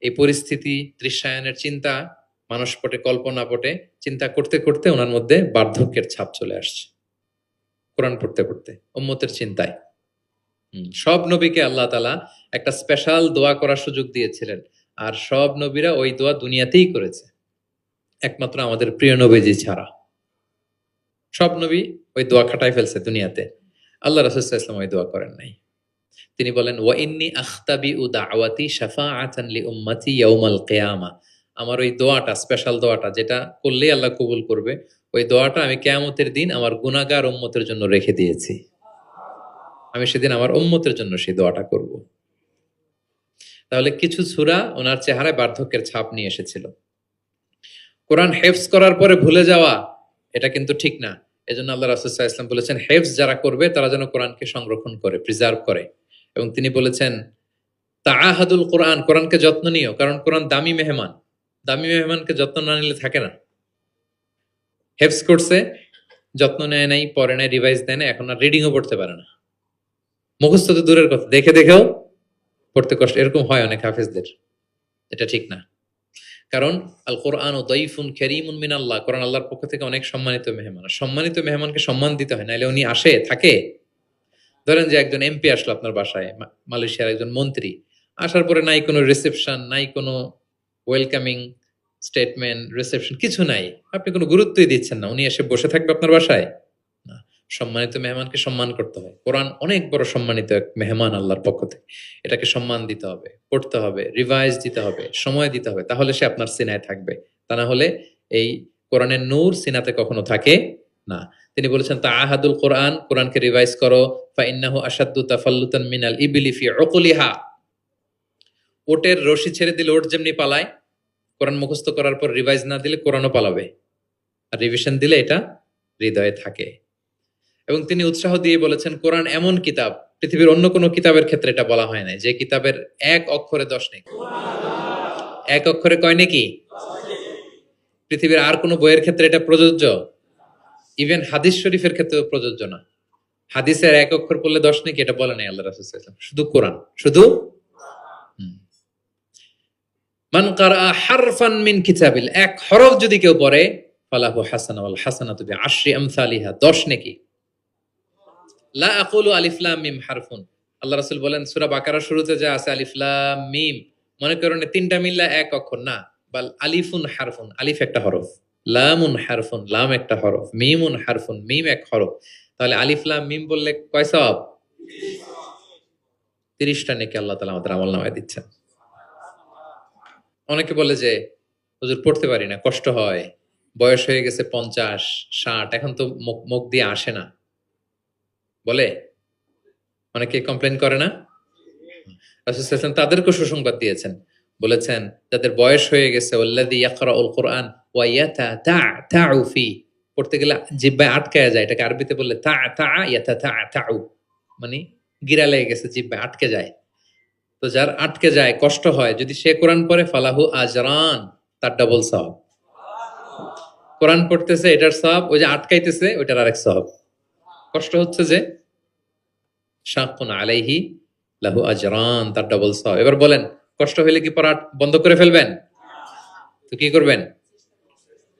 S1: এই পরিস্থিতি, দৃশ্যায়নের চিন্তা, মানসপটে কল্পনাপটে চিন্তা করতে করতে ওনার মধ্যে বার্ধক্যের ছাপ চলে আসছে কোরআন পড়তে পড়তে, উম্মতের চিন্তায়। সব নবীকে আল্লাহ তাআলা একটা স্পেশাল দোয়া করার সুযোগ দিয়েছিলেন, আর সব নবীরা ওই দোয়া দুনিয়াতেই করেছে, একমাত্র আমাদের প্রিয় নবীজি ছাড়া। সব নবী ওই দোয়া খাটায় ফেলছে দুনিয়াতে, আল্লাহ রাসূল সাল্লাল্লাহু আলাইহি ওয়াসাল্লাম ওই দোয়া করেন নাই। তিনি বলেন, ওয়া ইন্নী আখতাবিউ দাওয়াতি শাফাআতান লি উম্মতি ইয়াউমাল কিয়ামা। আমার ওই দোয়াটা, স্পেশাল দোয়াটা, যেটা করলেই আল্লাহ কবুল করবে, ওই দোয়াটা আমি কিয়ামতের দিন আমার গুনাহগার উম্মতের জন্য রেখে দিয়েছি। আমি সেদিন আমার উম্মতের জন্য সেই দোয়াটা করব। তাহলে কিছু সূরা ওনার চেহারায় বার্ধক্যের ছাপ নিয়ে এসেছিল। কোরআন হেফজ করার পরে ভুলে যাওয়া, এটা কিন্তু ঠিক না। এজন্য আল্লাহ রাসূল সাল্লাল্লাহু আলাইহি ওয়াসাল্লাম বলেছেন, হেফজ যারা করবে তারা যেন কোরআনকে সংরক্ষণ করে, প্রিজার্ভ করে। এবং তিনি বলেছেন, তাআহাদুল কোরআন, কোরআনকে যত্ন নিও, কারণ কোরআন দামি মেহমান, দামি মেহমানকে যত্ন না নিলে থাকে না। হেফজ করছে, যত্ন নেয় নাই, পড়ে নাই, রিভাইজ দেয় না, এখন আর রিডিংও পড়তে পারে না। মুখস্থ তো দূরের কথা, দেখে দেখেও পড়তে কষ্ট, এরকম হয় অনেক হাফেজদের। এটা ঠিক না। কারণ আল কোরআন ও দাইফুন কারীমুন মিনাল্লাহ, কোরআন আল্লাহর পক্ষ থেকে অনেক সম্মানিত মেহমান। সম্মানিত মেহমানকে সম্মান দিতে হয়, নাইলে উনি আসে থাকে। ধরেন যে একজন এমপি আসলো আপনার বাসায়, মালয়েশিয়ার একজন মন্ত্রী, আসার পরে নাই কোনো রিসেপশন, নাই কোনো ওয়েলকামিং স্টেটমেন্ট, রিসেপশন কিছু নাই, আপনি কোনো গুরুত্বই দিচ্ছেন না, উনি এসে বসে থাকবে আপনার বাসায় না। সম্মানিত মেহমানকে সম্মান করতে হয়। কোরআন অনেক বড় সম্মানিত এক মেহমান আল্লাহর পক্ষ থেকে, এটাকে সম্মান দিতে হবে, পড়তে হবে, রিভাইজ দিতে হবে, সময় দিতে হবে, তাহলে সে আপনার সিনায় থাকবে। তা না হলে এই কোরআনের নূর সিনাতে কখনো থাকে না। তিনি বলেছেন, তাআহাদুল কোরআন, কোরআনকে রিভাইজ করো, ফাইন্নাহু আশাদ্দু তাফাল্লুতান মিনাল ইবলি ফি উকুলিহা। ওটের রশি ছেড়ে দিলে ওট যেমনি পালায়, কোরআন মুখস্থ করার পর রিভাইজ না দিলে কোরআনও পালাবে, আর রিভিশন দিলে এটা হৃদয়ে থাকে। এবং তিনি উৎসাহ দিয়ে বলেছেন, কোরআন এমন কিতাব, পৃথিবীর অন্য কোনো কিতাবের ক্ষেত্রে এটা বলা হয় না, যে কিতাবের এক অক্ষরে 10 নেকি। এক অক্ষরে কয় নেকি? পৃথিবীর আর কোনো বইয়ের ক্ষেত্রে এটা প্রযোজ্য? ইভেন হাদিস শরীফের ক্ষেত্রেও প্রযোজ্য না। হাদিসের এক অক্ষর পড়লে 10 নেকি, এটা বলে নাই আল্লাহ রাসূল সাল্লাল্লাহু আলাইহি ওয়াসাল্লাম। শুধু কোরআন, শুধু মান কারা হারফান মিন কিতাবিল, এক হরফ যদি কেউ পড়ে, ফালাহু হাসানা ওয়াল হাসানাতু বিআশরি আমসালিহা, 10 নেকি। লা আকুলু আলিফ লাম মিম হারফুন, আল্লাহ রাসূল বলেন সূরা বাকারার শুরুতে যা আছে আলিফ লাম মিম, মনে করেন তিনটা মিললে এক অক্ষর না, বাল আলিফুন হারফুন, আলিফ একটা হরফ, লামুন হারফুন, লাম একটা হরফ, মিমুন হারফুন, মিম এক হরফ। তাহলে আলিফ লাম মিম বললে কয় সওয়াব? 30টা নেকি আল্লাহ তাআলা আমাদের আমলনামায় দিচ্ছেন। অনেকে বলে যে হুজুর পড়তে পারি না, কষ্ট হয়, বয়স হয়ে গেছে 50 60, এখন তো মুখ দিয়ে আসে না, বলে অনেকে কমপ্লেন করে না। রাসূল সাল্লাল্লাহু আলাইহি ওয়াসাল্লাম তাদেরকে সুসংবাদ দিয়েছেন, বলেছেন যাদের বয়স হয়ে গেছে, ওয়াল্লাযী ইয়াকরাউল কুরআন ওয়া ইয়াতাতাউ ফি, পড়তে গেলে জিহ্বায় আটকায় যায়, এটাকে আরবিতে বললে তা ইয়াতাতাউ, মানে গিরা লেগে গেছে, জিহ্বায় আটকে যায়। তো যার আটকে যায়, কষ্ট হয়, যদি সে কোরআন পড়ে, ফালাহু আজরান, তার ডাবল সওয়াব। কোরআন পড়তেছে এটার সওয়াব, ওই যে আটকাইতেছে ওইটার আরেক সওয়াব। কষ্ট হচ্ছে যে, শাকুন আলাইহি লাহু আজরান, তার ডাবল সওয়াব। এবার বলেন, কষ্ট হইলে কি পড়া বন্ধ করে ফেলবেন? তো কি করবেন?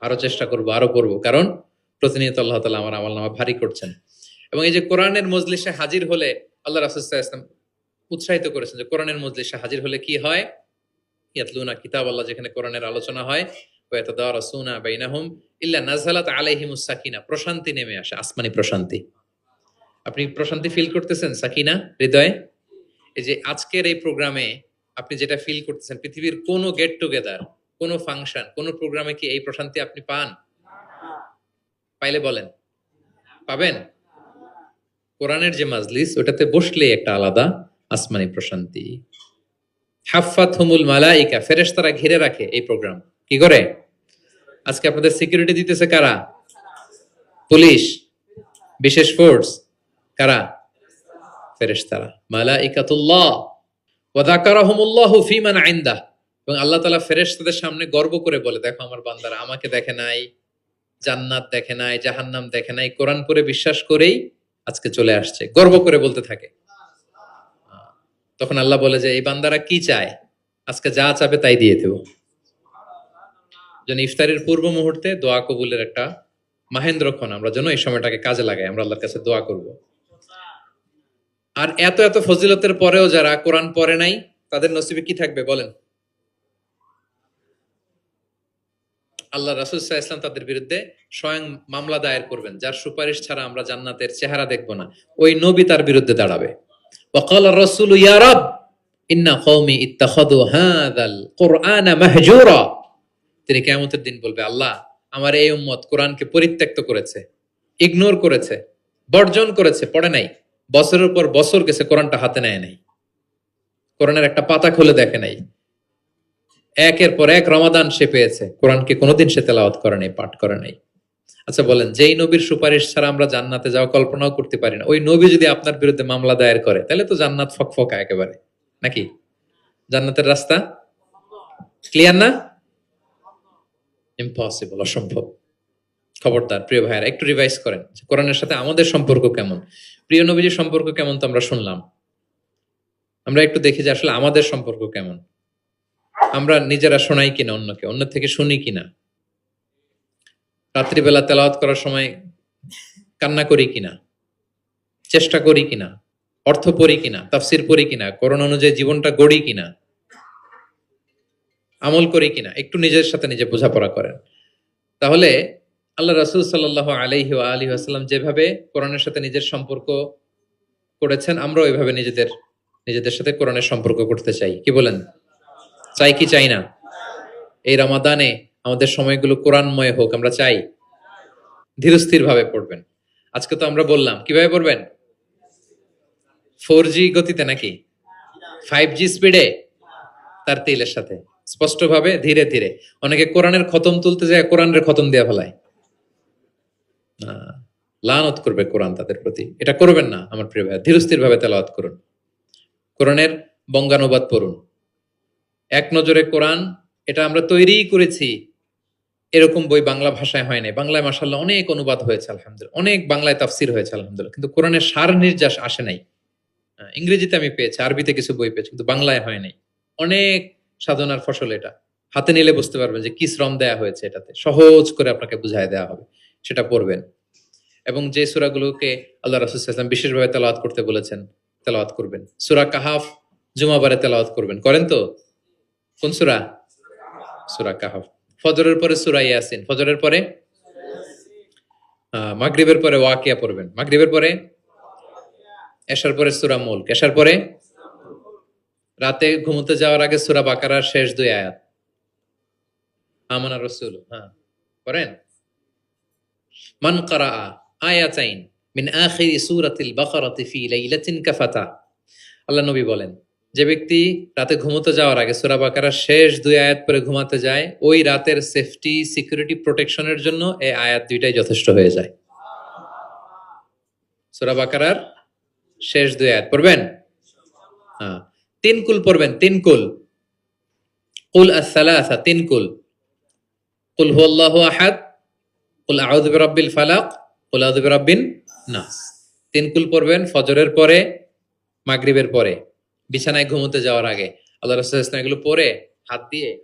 S1: আরো চেষ্টা করব, আরো পড়বো, কারণ প্রতিনিয়ত আল্লাহ তাআলা আমার আমলনামা ভারী করছেন। এবং এই যে কোরআনের মজলিসে হাজির হলে, আল্লাহ রাসূল সাল্লাল্লাহু আলাইহি ওয়াসাল্লাম উৎসাহিত করেছেন যে কোরআনের মজলিসে হাজির হলে কি হয়, ইয়াতলুনা কিতাবাল্লাহ, যেখানে কোরআনের আলোচনা হয়, ওয়া ইয়াতাদারাসুনা বাইনাহুম ইল্লা নাযালাত আলাইহিমুস সাকিনা, প্রশান্তি নেমে আসে, আসমানি প্রশান্তি। আপনি প্রশান্তি ফিল করতেছেন সাকিনা হৃদয়ে? এই যে আজকের এই প্রোগ্রামে আপনি যেটা ফিল করতেছেন, পৃথিবীর কোনো গেট টুগেদার, কোনো ফাংশন, কোনো প্রোগ্রামে কি এই প্রশান্তি আপনি পান? পাইলে বলেন, পাবেন? কোরআনের যে মাজলিস, ওটাতে বসলে একটা আলাদা আসমানি প্রশান্তি। হাফাতহুমুল মালাইকা, ফেরেশতারা ঘিরে রাখে এই প্রোগ্রাম। কি করে? আজকে আপনাদের সিকিউরিটি দিতেছে কারা? পুলিশ, বিশেষ ফোর্স, কারা? ফেরেশতারা, মালাইকাতুল্লাহ, ওয়া যাকারাহুমুল্লাহু ফীমান ইনদাহ। এবং আল্লাহ তাআলা ফেরেশতাদের সামনে গর্ব করে বলে, দেখো আমার বান্দারা আমাকে দেখে নাই, জান্নাত দেখে নাই, জাহান্নাম দেখে নাই, কোরআন পড়ে বিশ্বাস করেই আজকে চলে আসছে, গর্ব করে বলতে থাকে। তখন আল্লাহ বলে যে এই বান্দারা কি চায়, আজকে যা চাবে তাই দিয়ে দেব। যেন ইফতারের পূর্ব মুহূর্তে দোয়া কবুলের একটা মাহেন্দ্রক্ষণ, আমরা যেন এই সময়টাকে কাজে লাগাই, আমরা আল্লাহর কাছে দোয়া করব। আর এত এত ফজিলতের পরেও যারা কোরআন পড়ে নাই, তাদের নসিবে কি থাকবে বলেন? আল্লাহ রাসূল সাল্লাল্লাহু আলাইহি ওয়াসাল্লাম তাদের বিরুদ্ধে স্বয়ং মামলা দায়ের করবেন, যার সুপারিশ ছাড়া আমরা জান্নাতের চেহারা দেখব না। ওই নবী তার বিরুদ্ধে দাঁড়াবে। ওয়াকালা রাসূলু ইয়া রাব ইন্না কওমি ইত্তাখাযু হাযাল কুরআনা মাহজুরা। তিনি কিয়ামতের দিন বলবে, আল্লাহ আমার এই উম্মত কোরআনকে পরিত্যক্ত করেছে, ইগনোর করেছে, বর্জন করেছে, পড়ে নাই। বছরের পর বছর গেছে, কোরআনটা হাতে নেয় নাই, কোরআনের একটা পাতা খুলে দেখে নাই। একের পর এক রমাদান সে পেয়েছে, কোরআনকে কোনোদিন সে তেলাওয়াত করে নাই, পাঠ করে নাই। আচ্ছা বলেন, যেই নবীর সুপারিশ ছাড়া আমরা জান্নাতে যাওয়া কল্পনাও করতে পারি না, ওই নবী যদি আপনার বিরুদ্ধে মামলা দায়ের করে, তাহলে তো জান্নাত ফকফকা একেবারে, নাকি? জান্নাতের রাস্তা ক্লিয়ার না? ইম্পসিবল, অসম্ভব। খবরদার প্রিয় ভাইয়েরা, একটু রিভাইজ করেন কোরআনের সাথে আমাদের সম্পর্ক কেমন, প্রিয় নবীজির সম্পর্ক কেমন তো আমরা শুনলাম। আমরা একটু দেখি যে আসলে আমাদের সম্পর্ক কেমন। আমরা নিজেরা শোনাই কিনা অন্যকে, অন্য থেকে শুনি কিনা, রাত্রিবেলা তেলাওয়াত করার সময় কান্না করি কিনা, চেষ্টা করি কিনা, অর্থ পড়ি কিনা, তাফসির পড়ি কিনা, কোরআন অনুযায়ী জীবনটা গড়ি কিনা, আমল করি কিনা, একটু নিজের সাথে নিজে বোঝাপড়া করেন। তাহলে আল্লাহ রাসূল সাল্লাল্লাহু আলাইহি ওয়া আলিহি ওয়াসাল্লাম যেভাবে কোরআনের সাথে নিজের সম্পর্ক করেছেন, আমরাও এভাবে নিজেদের সাথে কোরআনের সম্পর্ক করতে চাই। কি বলেন? চাই কি চাই না? এই রমাদানে আমাদের সময়গুলো কোরআনময় হোক, আমরা চাই। ধীরস্থির ভাবে পড়বেন। আজকে তো আমরা বললাম কিভাবে পড়বেন, 4G গতিতে নাকি 5G স্পিডে, তার তিলের সাথে স্পষ্ট ভাবে ধীরে ধীরে। অনেকে কোরআনের খতম তুলতে যায়, কোরআনের খতম দেয়া ফেলায়, লানত করবে কোরআন তাদের প্রতি। এটা করবেন না আমার প্রিয় ভাই, ধীরস্থির ভাবে তেলাওয়াত করুন, কোরআনের বঙ্গানুবাদ পড়ুন। এক নজরে কোরআন, এটা আমরা তৈরিই করেছি, এরকম বই বাংলা ভাষায় হয় নাই। বাংলায় মাশাআল্লাহ অনেক অনুবাদ হয়েছে আলহামদুলিল্লাহ, অনেক বাংলায় তাফসির হয়েছে আলহামদুলিল্লাহ, কিন্তু কোরআনের সার নির্যাস আসে নাই। ইংরেজিতে আমি পেয়েছি, আরবিতে কিছু বই পেয়েছি, কিন্তু বাংলায় হয় নাই। অনেক সাধনার ফসল এটা, হাতে নিলে বুঝতে পারবেন যে কি শ্রম দেয়া হয়েছে এটাতে, সহজ করে আপনাকে বুঝায় দেওয়া হবে, সেটা পড়বেন। এবং যে সূরাগুলোকে আল্লাহ রাসূল সাল্লাল্লাহু আলাইহি ওয়াসাল্লাম বিশেষভাবে তেলাওয়াত করতে বলেছেন, তেলাওয়াত করবেন। সূরা কাহাফ জুমাবারে তেলাওয়াত করবেন, করেন তো? কোন সূরা? সূরা কাহাফ। ফজরের পরে সূরা ইয়াসিন, ফজরের পরে মাগরিবের পরে ওয়াকিয়া পড়বেন, মাগরিবের পরে এশার পরে সূরা মুলক, এশার পরে রাতে ঘুমোতে যাওয়ার আগে সূরা বাকারার শেষ 2 আয়াত, আমানা রাসূল, করেন। মান ক্বারাআ আয়াতাইন মিন আখিরি সূরাতিল বাকারাতি ফি লাইলাতিন কাফাতা। আল্লাহ নবী বলেন, যে ব্যক্তি রাতে ঘুমোতে যাওয়ার আগে সূরা বাকারার শেষ 2 আয়াত পরে ঘুমাতে যায়, ওই রাতের সেফটি, সিকিউরিটি, প্রোটেকশনের জন্য এই আয়াত 2টাই যথেষ্ট হয়ে যায়। সূরা বাকারার শেষ 2 আয়াত পড়বেন। 3 কুল পড়বেন, 3 কুল, কুল আস-সালাসা, 3 কুল, কুল হুয়াল্লাহু আহাদ, কুল আউযু বিরাব্বিল ফালাক, কুল আউযু বিরাব্বিন নাস। 3 কুল পড়বেন ফজরের পরে, মাগরিবের পরে, বিছানায় ঘুমোতে যাওয়ার আগে। আল্লাহ রাসূল সাল্লাল্লাহু আলাইহি ওয়াসাল্লাম এগুলো পরে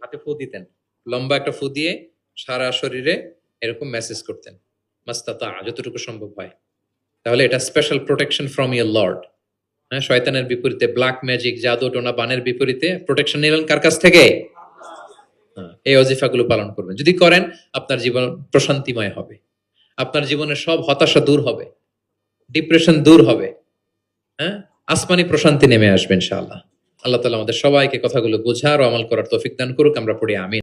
S1: হাতে ফু দিতেন, লম্বা একটা ফু দিয়ে সারা শরীরে এরকম মেসেজ করতেন, মাস্তাতা, যতটুকু সম্ভব হয়। তাহলে এটা special protection from your Lord. শয়তানের বিপরীতে, ব্ল্যাক ম্যাজিক, জাদু টোনা বানের বিপরীতে প্রোটেকশন নিলেন কার কাছ থেকে? এই ওজিফাগুলো পালন করবেন। যদি করেন, আপনার জীবন প্রশান্তিময় হবে, আপনার জীবনের সব হতাশা দূর হবে, ডিপ্রেশন দূর হবে, আসমানি প্রশান্তি নেমে আসবে ইনশাআল্লাহ। আল্লাহ তাআলা আমাদের সবাইকে কথাগুলো বোঝার ও আমল করার তৌফিক দান করুক। আমরা পড়ি আমিন।